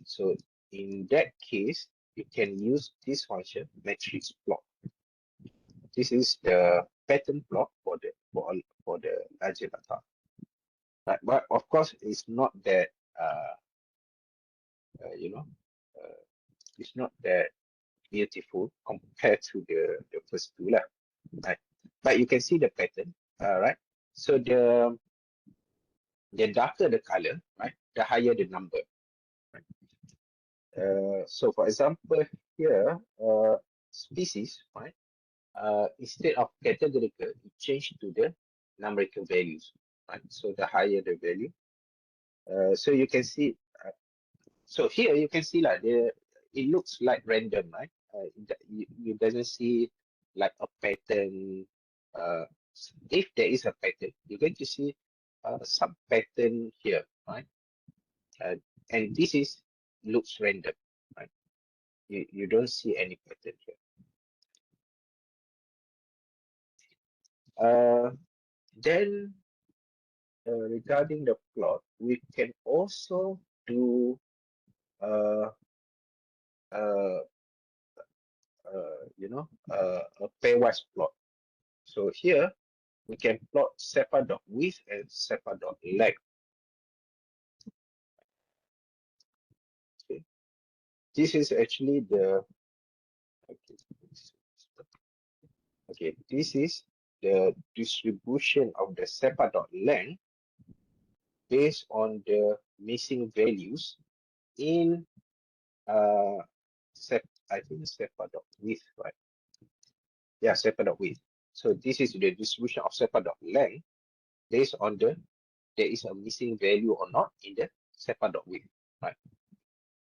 So in that case, you can use this function matrix plot. This is the pattern plot for the larger data. Right? But of course, it's not that you know, it's not that beautiful compared to the first two lah, right? But you can see the pattern, right? So the darker the color, right, the higher the number, right? So for example here, species, right? Instead of categorical, it changed to the numerical values, right? So the higher the value, so you can see. So here you can see like it looks like random, right? You doesn't see like a pattern. If there is a pattern, you're going to see some pattern here, right? And this is looks random, right? You don't see any pattern here. Then regarding the plot, we can also do a pairwise plot. So here we can plot SEPA dot width and SEPA dot length. Okay. This is actually the this is the distribution of the SEPA dot length based on the missing values in I think SEPA dot width, right? Yeah, SEPA dot width. So this is the distribution of SEPA dot length based on there is a missing value or not in the SEPA dot width, right?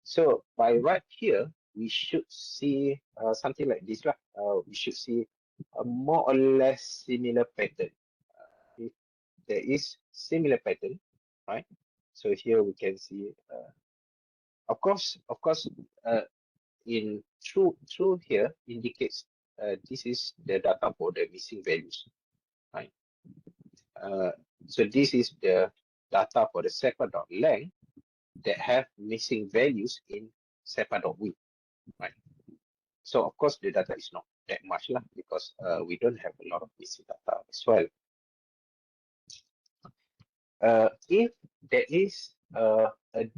So by right here, we should see something like this. We should see a more or less similar pattern. If there is similar pattern, right? So here we can see, of course, in true here indicates this is the data for the missing values, right? So this is the data for the SEPA dot length that have missing values in SEPA dot width, right? So of course the data is not that much lah, because we don't have a lot of missing data as well. If there is a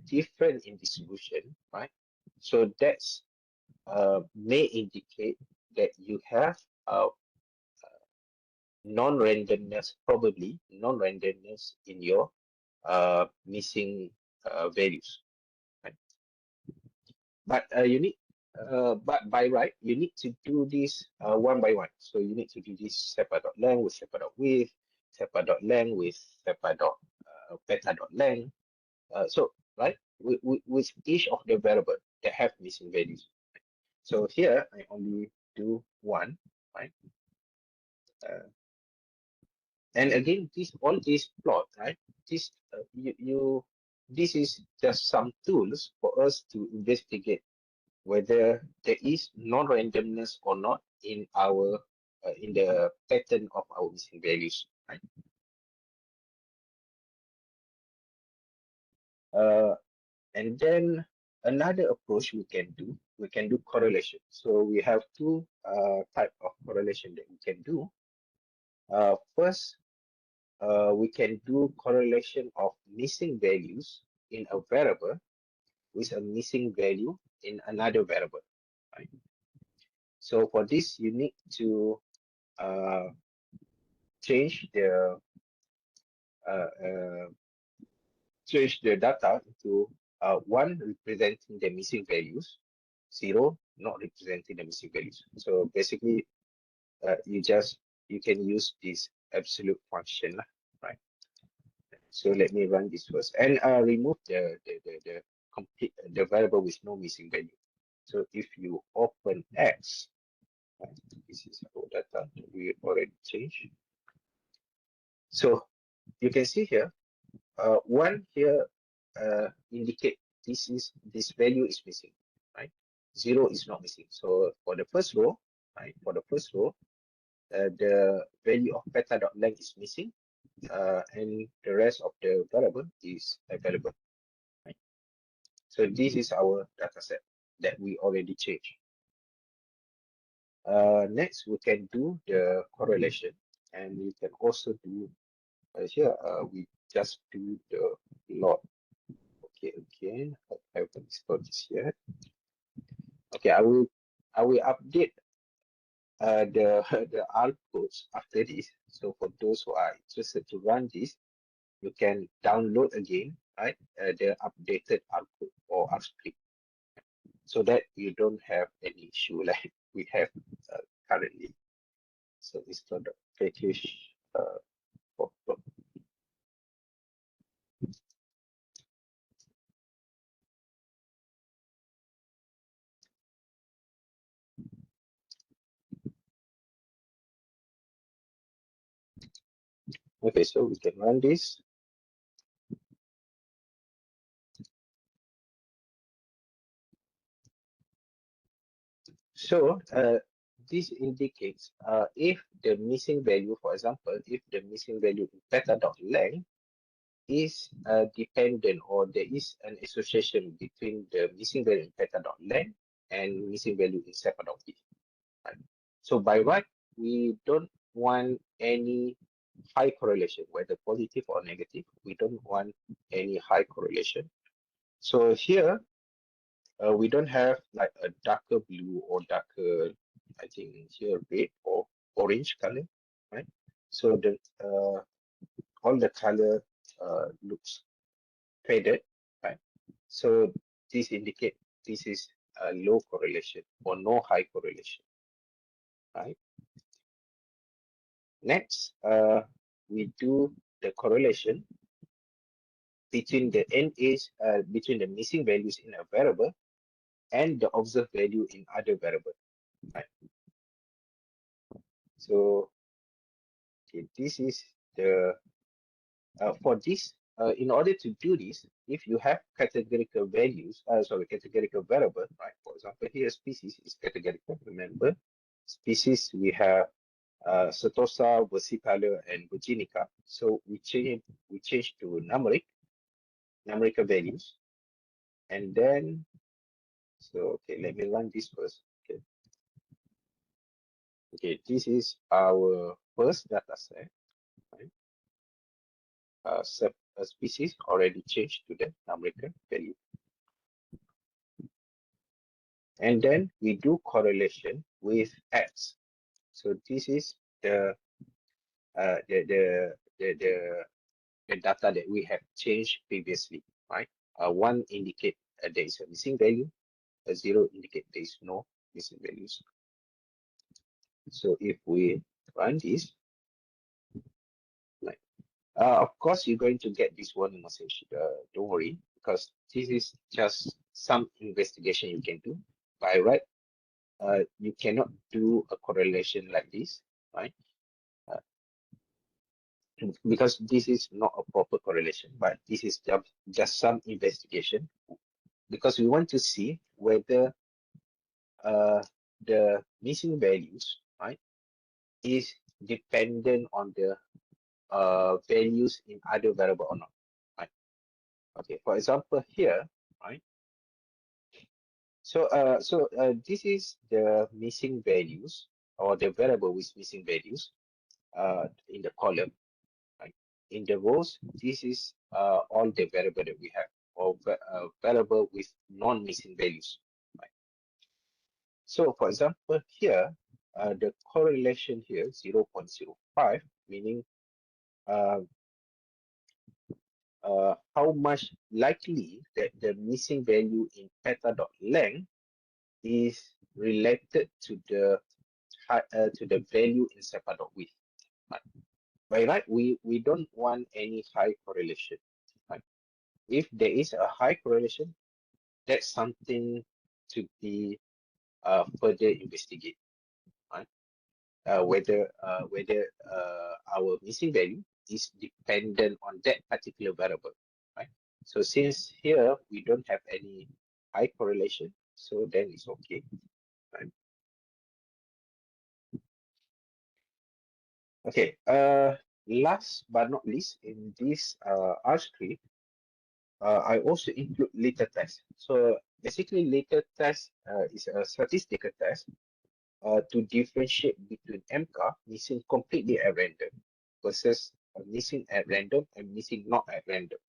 difference in distribution, right? So that's may indicate that you have non-randomness, probably non-randomness in your missing values, right? But you need, but by right, you need to do this one by one. So you need to do this SEPA dot length with SEPA dot width, SEPA dot length with SEPA dot beta dot length. So right, with each of the variable that have missing values. So here I only do one, right? And again, all these plot, right? This this is just some tools for us to investigate whether there is non-randomness or not in our in the pattern of our missing values, right? And then another approach we can do correlation. So we have two type of correlation that we can do. First, we can do correlation of missing values in a variable with a missing value in another variable, right? So for this, you need to change the data into one representing the missing values, 0 not representing the missing values. So basically, you can use this absolute function, right? So let me run this first and remove the complete the variable with no missing value. So if you open X, right, this is our data we already changed. So you can see here one here indicate this value is missing, right? 0 is not missing. So for the first row, right? For the first row, the value of beta.length is missing, and the rest of the variable is available. Right? So this is our data set that we already changed. Next, we can do the correlation, and we can also do here. We just do the log. Okay, again, I haven't installed this yet. Okay, I will update the the R codes after this. So for those who are interested to run this, you can download again, right? The updated R code or R script, so that you don't have any issue like we have currently. So it's not the package. Okay, so we can run this. So this indicates if the missing value, for example, if the missing value in beta.length is dependent, or there is an association between the missing value in beta.length and missing value in sepha.width. Right? So by right, we don't want any high correlation, whether positive or negative. We don't want any high correlation. So here, we don't have like a darker blue or darker, I think here red or orange color, right? So the all the color looks faded, right? So this indicate this is a low correlation or no high correlation, right? Next, we do the correlation between the NAs, between the missing values in a variable and the observed value in other variable, right? So okay, this is the for this. In order to do this, if you have categorical values, categorical variable, right? For example, here species is categorical. Remember, species we have Setosa, versicolor, and virginica. So we change to numerical values, and then okay, let me run this first. Okay, this is our first data set. Right? A species already changed to the numerical value. And then we do correlation with X. So this is the data that we have changed previously, right? One indicate there is a missing value, a 0 indicate there is no missing values. So if we run this, like, of course you're going to get this warning message. Don't worry, because this is just some investigation you can do. By right, you cannot do a correlation like this, right? Because this is not a proper correlation, but this is just some investigation, because we want to see whether the missing values, right, is dependent on the values in other variable or not, right? Okay, for example here, right? So this is the missing values, or the variable with missing values in the column, right? In the rows, this is all the variable that we have, or variable with non-missing values, right? So for example here, the correlation here 0.05, meaning how much likely that the missing value in beta.length is related to the value in sepha.width. Right? By right, we don't want any high correlation. Right? If there is a high correlation, that's something to be further investigate. Right? Whether our missing value is dependent on that particular variable, right? So since here we don't have any high correlation, so then it's okay, right? Okay, last but not least, in this R3, I also include later test. So basically, later test is a statistical test to differentiate between MCAR, missing completely at random, versus missing at random and missing not at random.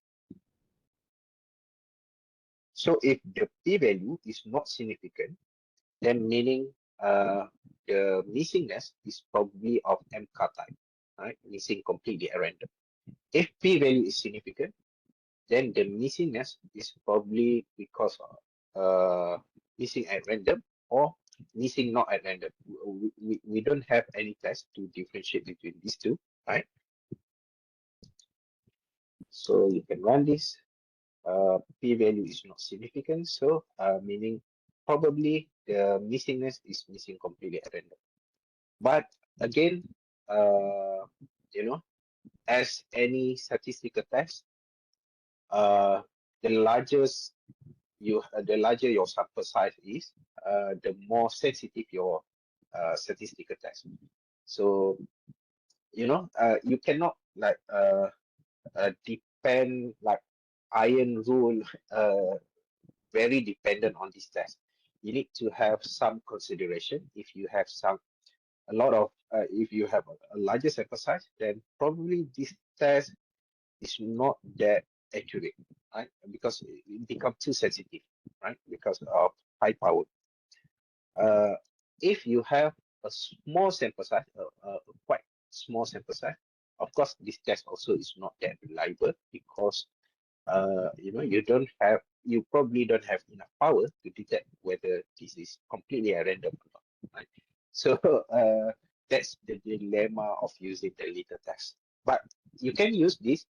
So if the p-value is not significant, then meaning the missingness is probably of MCAR type, right? Missing completely at random. If p-value is significant, then the missingness is probably because of missing at random or missing not at random. We don't have any test to differentiate between these two, right? So you can run this. P-value is not significant, so meaning probably the missingness is missing completely at random. But again, you know, as any statistical test, the largest the larger your sample size is, the more sensitive your statistical test. So you cannot like depend like iron rule very dependent on this test. You need to have some consideration. If you have if you have a larger sample size, then probably this test is not that accurate, right? Because it becomes too sensitive, right? Because of high power. If you have a small sample size, quite small sample size, of course, this test also is not that reliable because you probably don't have enough power to detect whether this is completely at random or not, right? So that's the dilemma of using the little test. But you can use this,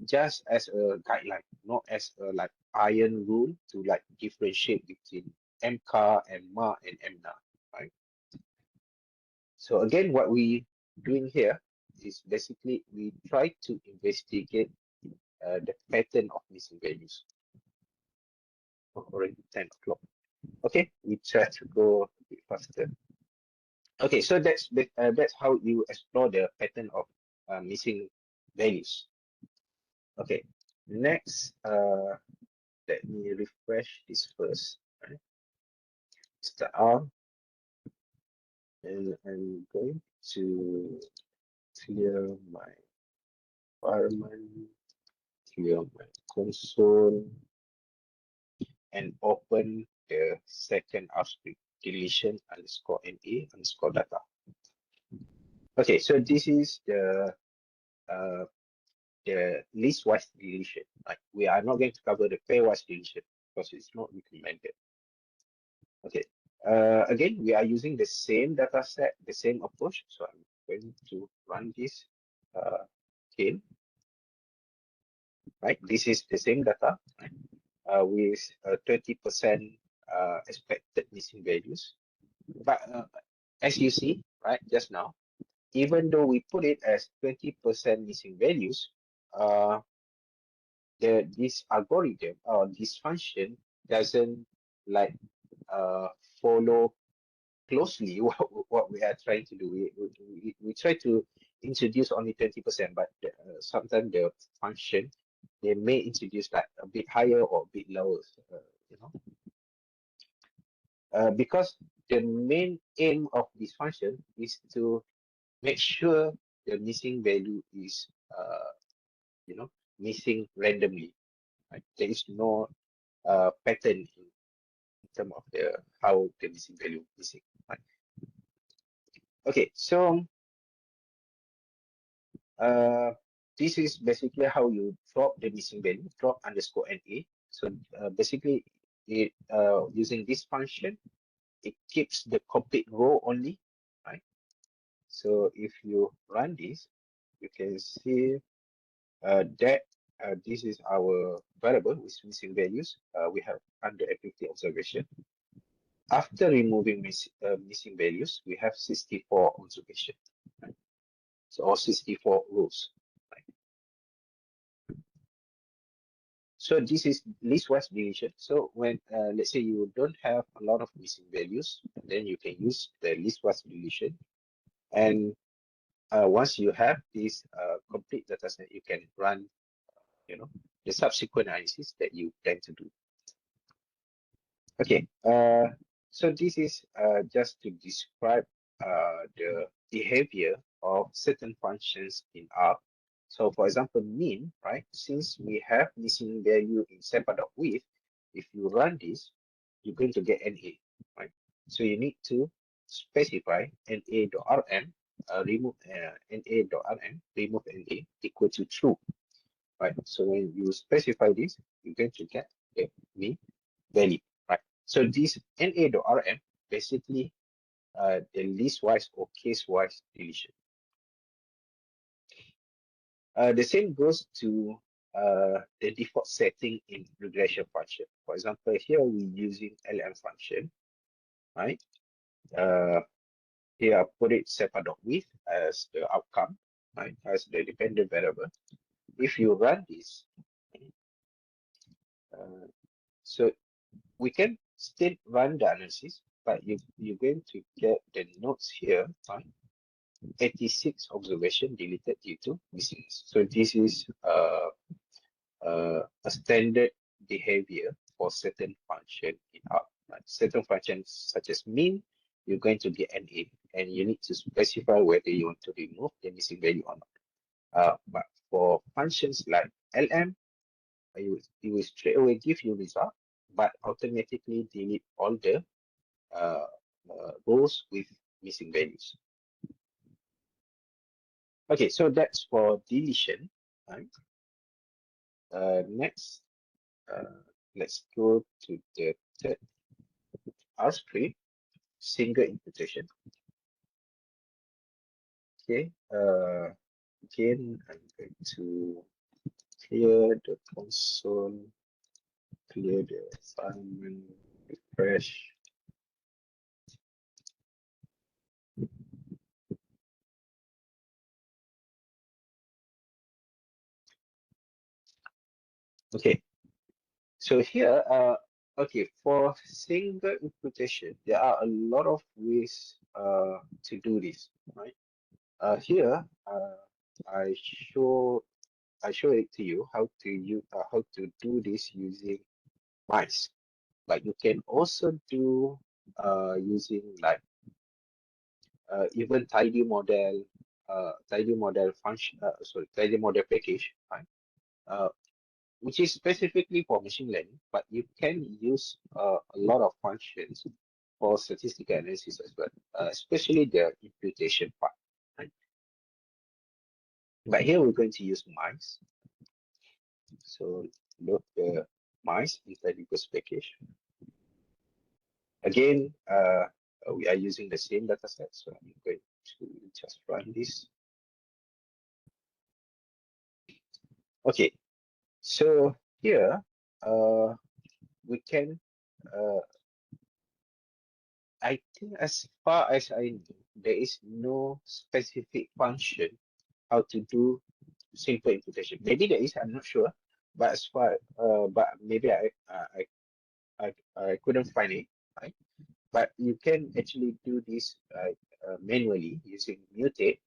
just as a guideline, not as a like iron rule to like differentiate between MCAR and MAR and MNAR, right? So again, what we doing here is basically we try to investigate the pattern of missing values. Already 10 o'clock. Okay, we try to go a bit faster. Okay, so that's how you explore the pattern of missing values. Okay, next, let me refresh this first. Right? Start on, and I'm going to clear my environment, clear my console, and open the second R script, deletion underscore NA underscore data. Okay, so this is the list-wise deletion. Right? We are not going to cover the pair-wise deletion because it's not recommended. Okay. Again, we are using the same data set, the same approach. So I'm going to run this again. Right, this is the same data, right? With 20% expected missing values. But as you see, right, just now, even though we put it as 20% missing values, this algorithm or this function doesn't like follow closely what we are trying to do. We try to introduce only 20%, but sometimes the function, they may introduce like a bit higher or a bit lower, because the main aim of this function is to make sure the missing value is missing randomly. Right? There is no pattern in terms of how the missing value is missing. Right? Okay, so this is basically how you drop the missing value, drop underscore NA. So basically, it using this function, it keeps the complete row only, right? So if you run this, you can see that this is our variable with missing values. We have under activity observation. After removing missing values, we have 64 observation. Right? or 64 rows. Right? So this is list-wise deletion. So when let's say you don't have a lot of missing values, then you can use the list-wise deletion. And once you have this complete data set, you can run, the subsequent analysis that you plan to do. Okay, so this is just to describe the behavior of certain functions in R. So for example, mean, right? Since we have missing value in separ.width, if you run this, you're going to get NA, right? So you need to specify NA.rm, remove NA.rm, remove NA equal to true, right? So when you specify this, you're going to get the mean value, right? So this NA.rm basically the list-wise or case-wise deletion. The same goes to the default setting in regression function. For example, here we're using LM function, right? Here I put it separ.width as the outcome, right? As the dependent variable. If you run this, so we can still run the analysis, but you're going to get the notes here, right? 86 observation deleted due to missingness. So this is a standard behavior for certain function in R. Right? Certain functions such as mean, you're going to get NA, and you need to specify whether you want to remove the missing value or not. But for functions like LM, it will straight away give you result, but automatically delete all the rows with missing values. Okay, so that's for deletion. Right? Next, let's go to the third R script, single imputation. Okay, again, I'm going to clear the console, clear the assignment, refresh. Okay, so here, okay, for single imputation, there are a lot of ways to do this, right? Here, I show it to you how to do this using mice. But you can also do using like even tidy model function, tidy model package, right? Which is specifically for machine learning, but you can use a lot of functions for statistical analysis as well, especially the imputation part. Right? But here we're going to use mice. So load the mice inside the package. Again, we are using the same dataset, so I'm going to just run this. Okay, so here we can, I think as far as I know, there is no specific function how to do simple imputation. Maybe there is, I'm not sure, but as far, but maybe I couldn't find it, right? But you can actually do this manually using mutate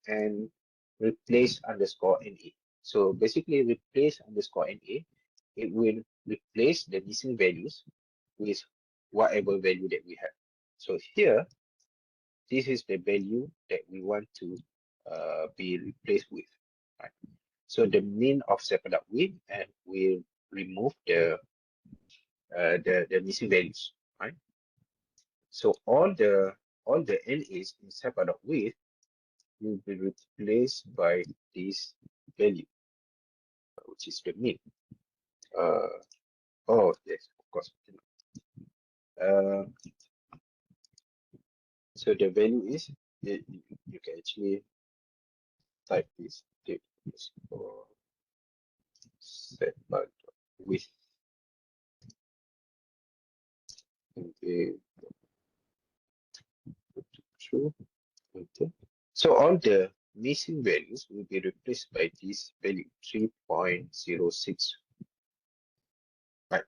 and replace underscore NA. So basically replace underscore NA, it will replace the missing values with whatever value that we have. So here, this is the value that we want to be replaced with. Right? So the mean of separ.width, and we'll remove the missing values. Right? So all the NAs in separ.width will be replaced by this value, which is the mean. Oh yes, of course. So the value is, you can actually type this for separ.width. Okay, true. Okay. So all the missing values will be replaced by this value 3.06. Right.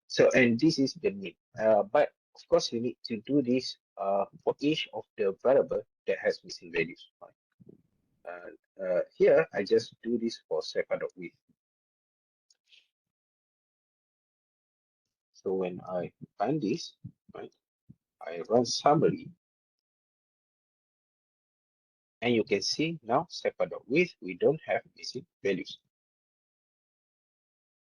So, and this is the mean. But of course, you need to do this for each of the variable that has missing values. Right. Here, I just do this for SEPA.width. So when I find this, right, I run summary, and you can see now SEPA.width, we don't have missing values.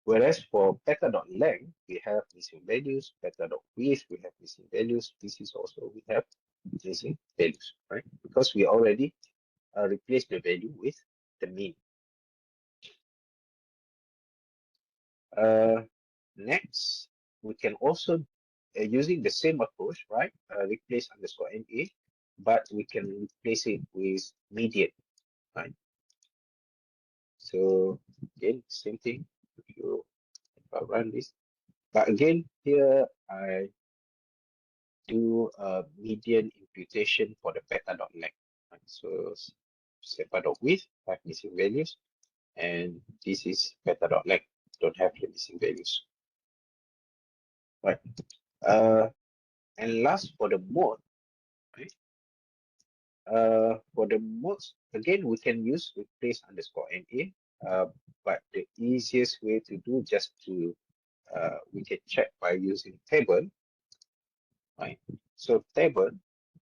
Whereas for beta.length, we have missing values, beta.width, we have missing values, species also we have missing values, right? Because we already replaced the value with the mean. Next, we can also, using the same approach, right? Replace underscore NA, but we can replace it with median, right? So again, same thing. If you run this, but again here I do a median imputation for the beta.length. Right? So SEPA.width have missing values, and this is beta.length, don't have the missing values. Right. And last for the mode, right? For the modes, again, we can use replace underscore NA, but the easiest way to do just to, we can check by using table, right? So table,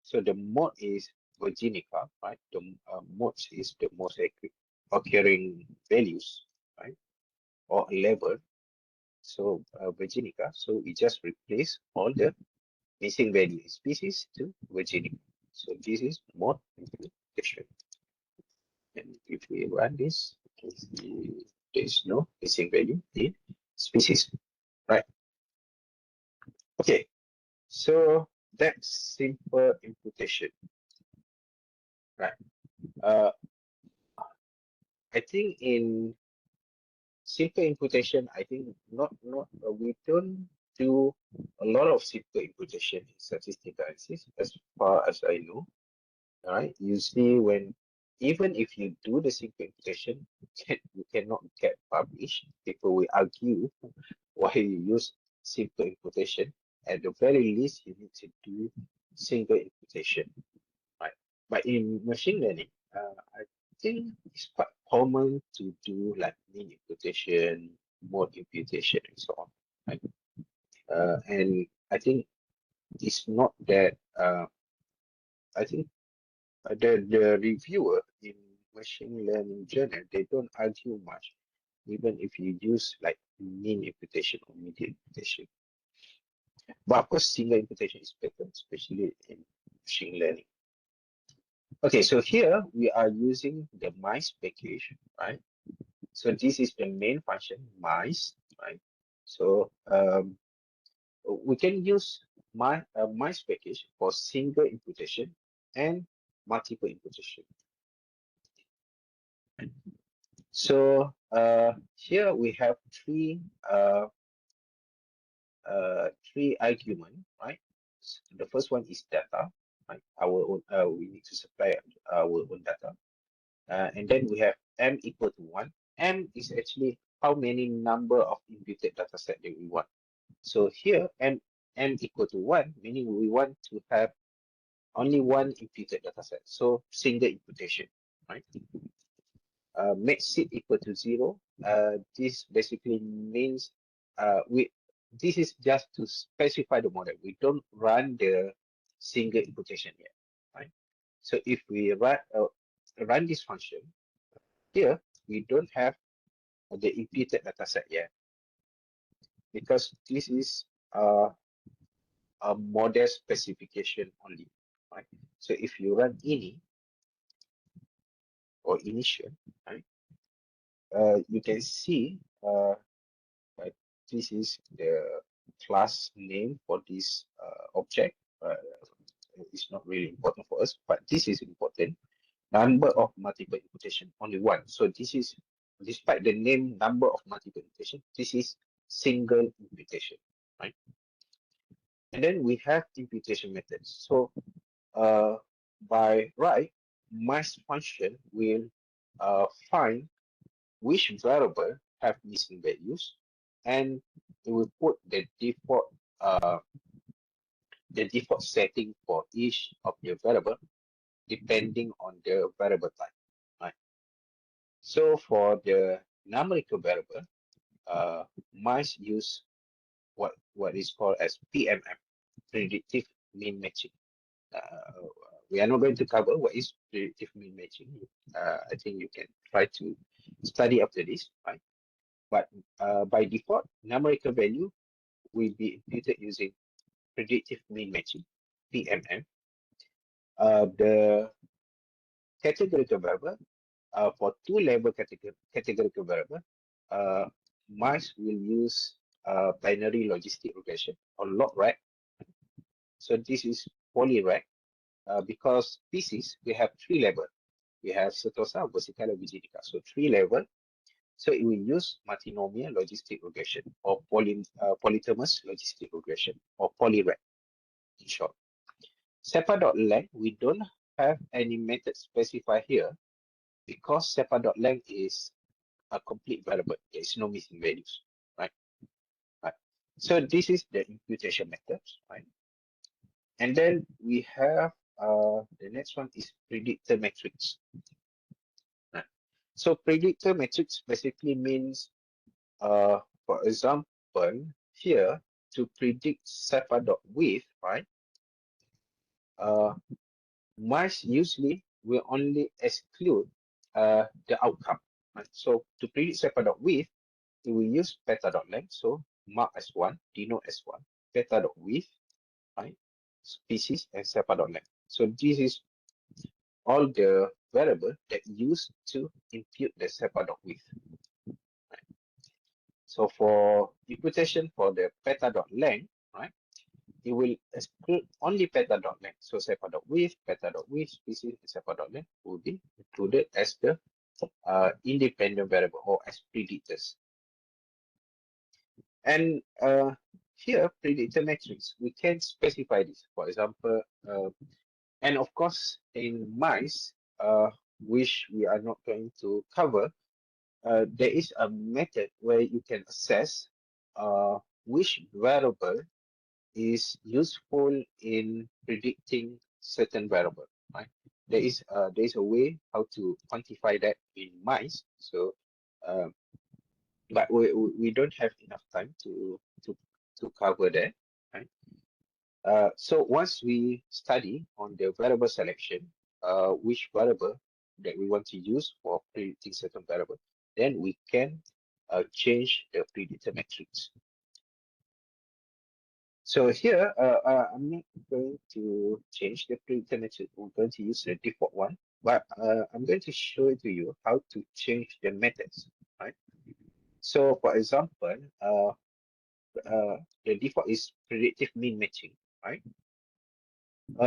so the mode is Virginica, right? The modes is the most occurring values, right? Or level. So Virginica, so we just replace all the missing value species to Virginica. So this is mode imputation. And if we run this, there is no missing value in species, right? Okay, so that's simple imputation, right? I think in simple imputation, I think we don't do a lot of simple imputation in statistical analysis, as far as I know. All right, usually when even if you do the simple imputation, you cannot get published. People will argue why you use simple imputation. At the very least, you need to do single imputation, right? But in machine learning, I think it's quite common to do like mean imputation, mode imputation, and so on, right? And I think it's not that. I think the reviewer in machine learning journal, they don't argue much, even if you use like mean imputation or median imputation. But of course, single imputation is better, especially in machine learning. Okay, so here we are using the mice package, right? So this is the main function, mice, right? So we can use mice package for single imputation and multiple imputation. So here we have three arguments, right? The first one is data, right? Our own, we need to supply our own data, and then we have m equal to 1. M is actually how many number of imputed data set that we want. So here m equal to 1, meaning we want to have only one imputed data set. So single imputation, right? Makes it equal to 0. This basically means this is just to specify the model. We don't run the single imputation yet, right? So if we run this function here, we don't have the imputed data set yet, because this is a model specification only, right? So if you run ini or initial, right, you can see this is the class name for this object. It's not really important for us, but this is important. Number of multiple imputation, only one. So this is, despite the name number of multiple imputation, this is single imputation, right? And then we have imputation methods. So by right, mice function will find which variable have missing values, and it will put the default setting for each of the variable depending on the variable type. Right. So for the numerical variable, mice use what is called as PMM, predictive mean matching. We are not going to cover what is predictive mean matching. I think you can try to study after this, right? But by default, numerical value will be imputed using predictive mean matching, PMM. The categorical variable, for two-level categorical variable, mice will use binary logistic regression or log reg. So this is polyreg. Because species, we have three levels. We have Setosa, Versicolor, Viginica. So three levels. So it will use multinomial logistic regression or polytomous logistic regression or polyreg in short. Sepa.length, we don't have any method specified here because sepa.length is a complete variable. There is no missing values, right? Right. So this is the imputation method, right? And then we have the next one is predictor matrix. Right. So predictor matrix basically means, for example, here to predict sepa.width, right? Mice usually will only exclude the outcome. Right? So to predict sepa.width, it will use beta.length. So mark as 1, denote as 1, beta.width, right? Species and sepa.length. So this is all the variable that used to impute the sepa.width. Right? So for imputation for the beta.length, right? It will exclude only beta.length. So sepa.width, beta.width, species, and sepa.length will be included as the independent variable or as predictors. And here, predictor matrix, we can specify this. For example, and of course, in mice, which we are not going to cover, there is a method where you can assess which variable is useful in predicting certain variable, right? There is a way how to quantify that in mice. So, but we don't have enough time to cover that, right? So once we study on the variable selection, which variable that we want to use for predicting certain variable, then we can change the predictor matrix. So here, I'm not going to change the predictor matrix. I'm going to use the default one, but I'm going to show it to you how to change the methods, right? So for example, the default is predictive mean matching, right?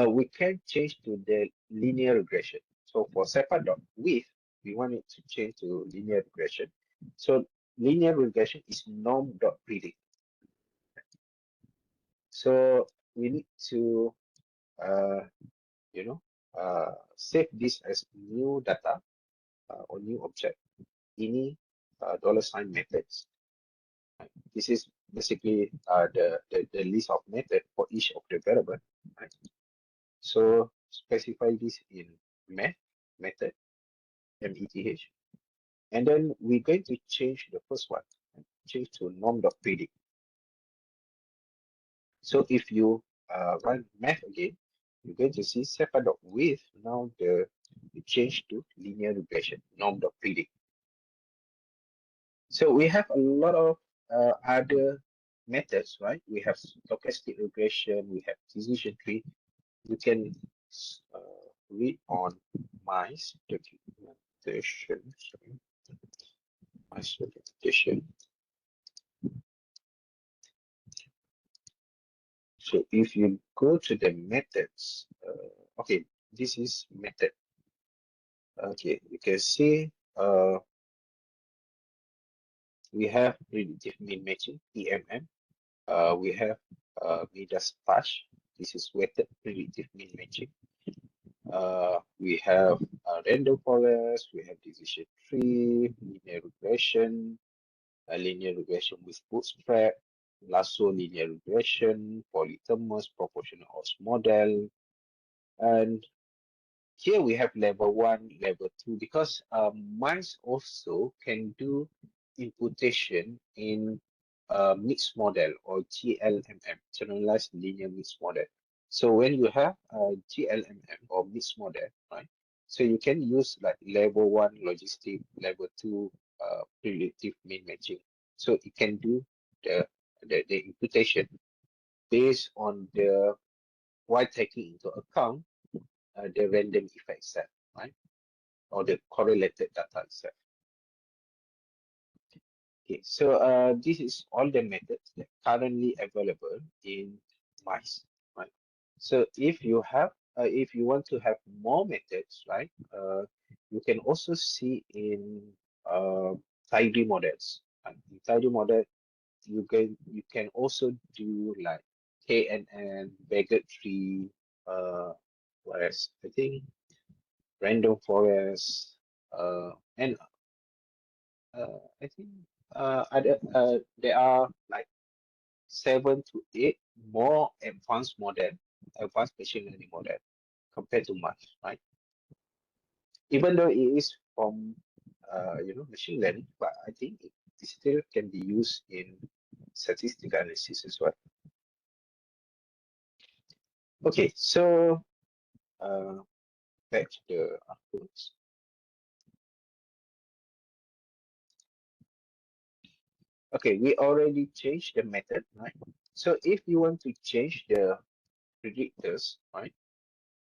We can change to the linear regression. So for sepa.width, we want it to change to linear regression. So linear regression is norm.predict. So we need to, save this as new data or new object. Ini $ methods. Right. This is basically the list of methods for each of the variable. Right. So specify this in math method, METH. And then we're going to change the first one, change to norm.predict. So if you run math again, you're going to see sepa.width, now the change to linear regression, norm.predict. So we have a lot of other methods, right? We have stochastic regression, we have decision tree. You can read on mice documentation. Mice documentation. So if you go to the methods, okay, this is method. Okay, you can see we have predictive mean matching, PMM. We have Midas Pash. This is weighted predictive mean matching. We have random forest, we have decision tree, linear regression, linear regression with bootstrap, lasso linear regression, polythermos, proportional odds model, and here we have level 1, level 2, because mice also can do imputation in mixed model or GLMM, generalized linear mixed model. So when you have GLMM or mixed model, right? So you can use like level 1 logistic, level 2 predictive mean matching. So it can do the imputation based on the while taking into account the random effect set, right? Or the correlated data set. Okay, so this is all the methods that currently available in mice, right? So if you have, if you want to have more methods, right? You can also see in tidy models. In tidy model, you can also do like KNN, Bagot tree, whereas I think random forest, and I think there are like 7 to 8 more advanced model, advanced machine learning model compared to math, right? Even though it is from machine learning, but I think it still can be used in statistical analysis as well. Okay, so back to the outputs. Okay, we already changed the method, right? So if you want to change the predictors, right,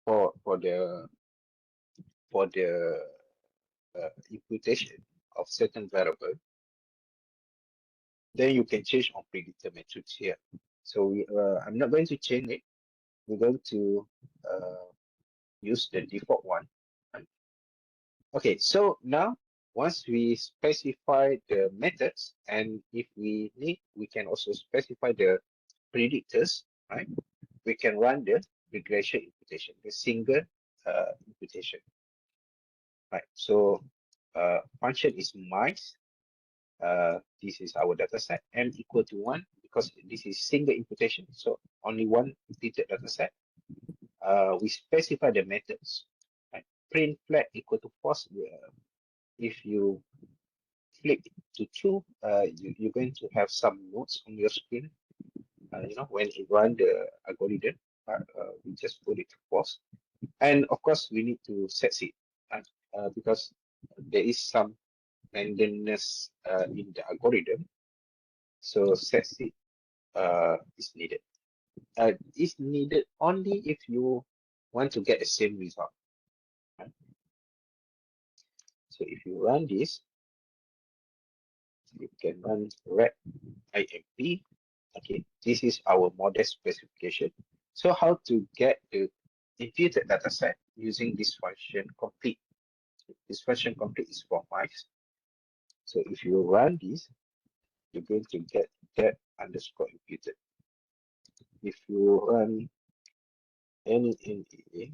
for the imputation of certain variable, then you can change on predictor matrix here. So I'm not going to change it. We're going to use the default one. Right? Okay, so now once we specify the methods, and if we need, we can also specify the predictors, right? We can run the regression imputation, the single imputation. Right, so function is mice. This is our data set, m equal to 1, because this is single imputation, so only one repeated data set. We specify the methods, right? Print flag equal to false. If you flip to true, you're going to have some notes on your screen. When it run the algorithm, we just put it to false. And of course, we need to set it, because there is some randomness in the algorithm. So set it is needed. Is needed only if you want to get the same result. Right? So if you run this, you can run red IMP. Okay, this is our model specification. So how to get the imputed data set using this function complete. This function complete is for mice. So if you run this, you're going to get that underscore imputed. If you run any NEA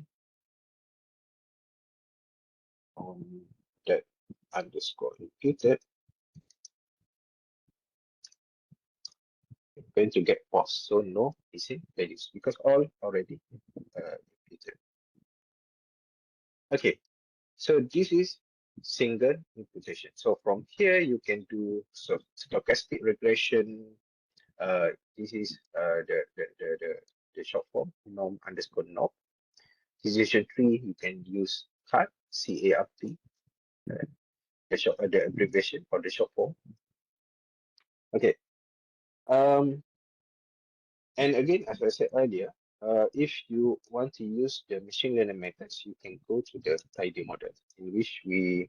on that underscore imputed, you're going to get false. So no missing values because all already imputed. Okay, so this is single imputation. So from here you can do stochastic regression. This is the short form norm underscore norm. Decision tree you can use CART, CART, the abbreviation for the short form. Okay. And again, as I said earlier, if you want to use the machine learning methods, you can go to the tidy model, in which we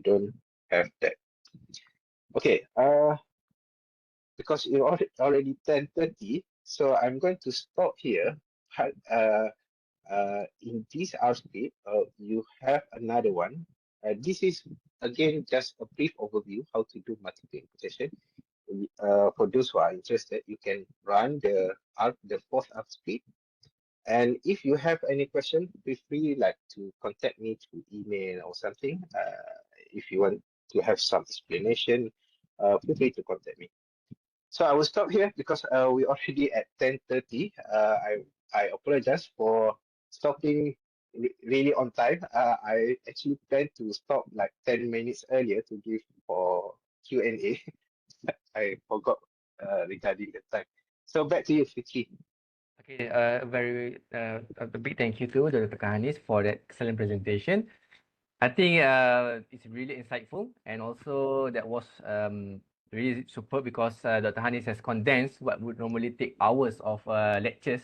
don't have that. Okay. Because it's already 10:30, so I'm going to stop here. In this R script, you have another one. This is again just a brief overview how to do multiple imputation. For those who are interested, you can run the fourth R script. And if you have any question, feel free like to contact me through email or something. If you want to have some explanation, feel free to contact me. So I will stop here because we're already at 10:30. I apologize for stopping really on time. I actually planned to stop like 10 minutes earlier to give for Q&A. I forgot regarding the time. So back to you, Fitri. Okay, a big thank you to Dr. Hanis for that excellent presentation. I think it's really insightful, and also that was really superb because Dr. Hanis has condensed what would normally take hours of lectures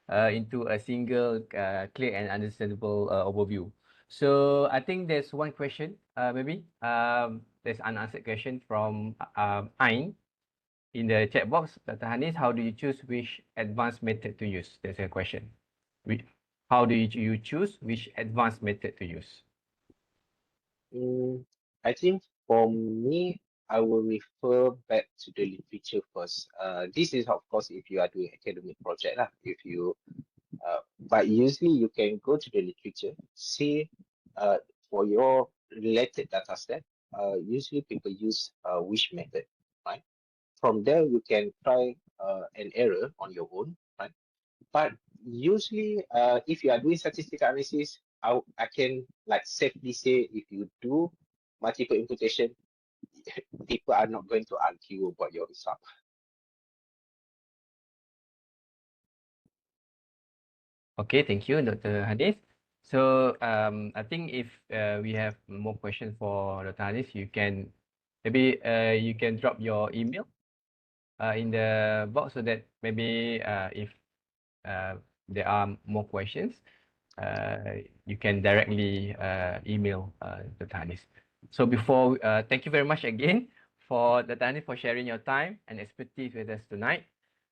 into a single clear and understandable overview. So I think there's one question, maybe there's an unanswered question from Ain in the chat box. Dr. Hanis, how do you choose which advanced method to use? That's a question. How do you choose which advanced method to use? I think for me, I will refer back to the literature first. This is of course if you are doing academic project lah. But usually you can go to the literature, see for your related data set. Usually people use which method, right? From there you can try an error on your own, right? But usually, if you are doing statistical analysis, I can like safely say if you do multiple imputation, people are not going to argue about your result. Okay, thank you, Dr. Hanis. So I think if we have more questions for Dr. Hanis, you can maybe you can drop your email in the box so that maybe if there are more questions, you can directly email Dr. Hanis. So before, thank you very much again for Dr. Hanis for sharing your time and expertise with us tonight.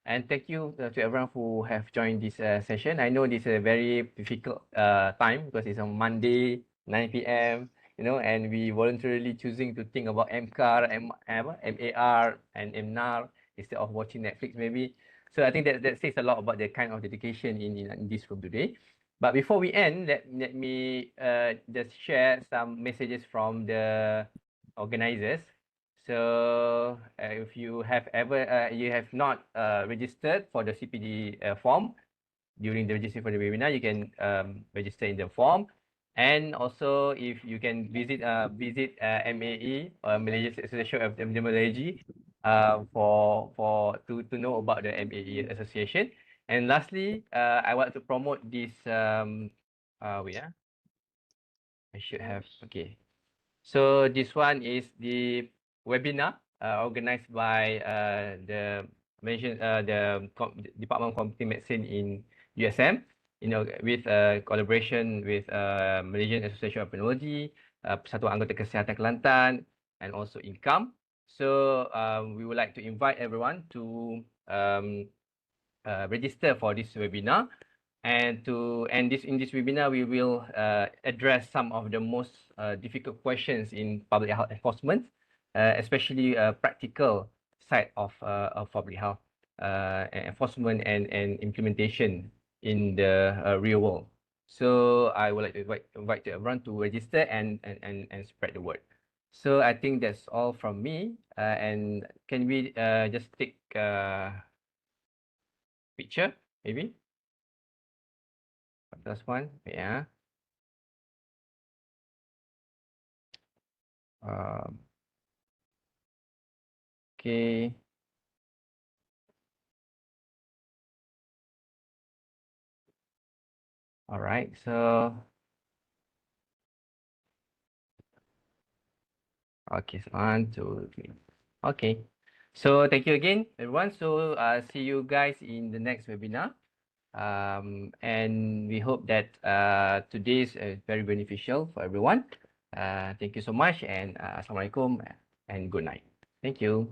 And thank you to everyone who have joined this session. I know this is a very difficult time because it's on Monday, 9 p.m., you know, and we voluntarily choosing to think about MCAR, MAR, and MNAR instead of watching Netflix maybe. So I think that says a lot about the kind of dedication in this room today. But before we end, let me just share some messages from the organizers. So if you have you have not registered for the CPD form during the registration for the webinar, you can register in the form. And also, if you can visit MAE or Malaysia Association of Epidemiology to know about the MAE association. And lastly, I want to promote this. I should have So this one is the webinar organized by the Department of Community Medicine in USM, you know, with collaboration with Malaysian Association of Epidemiology, Persatuan Anggota Kesihatan Kelantan, and also INCOME. So we would like to invite everyone to register for this webinar. And in this webinar, we will address some of the most difficult questions in public health enforcement, especially practical side of public health enforcement and implementation in the real world. So I would like to invite everyone to register and spread the word. So I think that's all from me. And can we just take a picture, maybe? First one, yeah. Okay. All right. So, okay. So 1, 2, 3. Okay. So thank you again, everyone. So see you guys in the next webinar. And we hope that today's very beneficial for everyone. Thank you so much, and Assalamualaikum and good night. Thank you.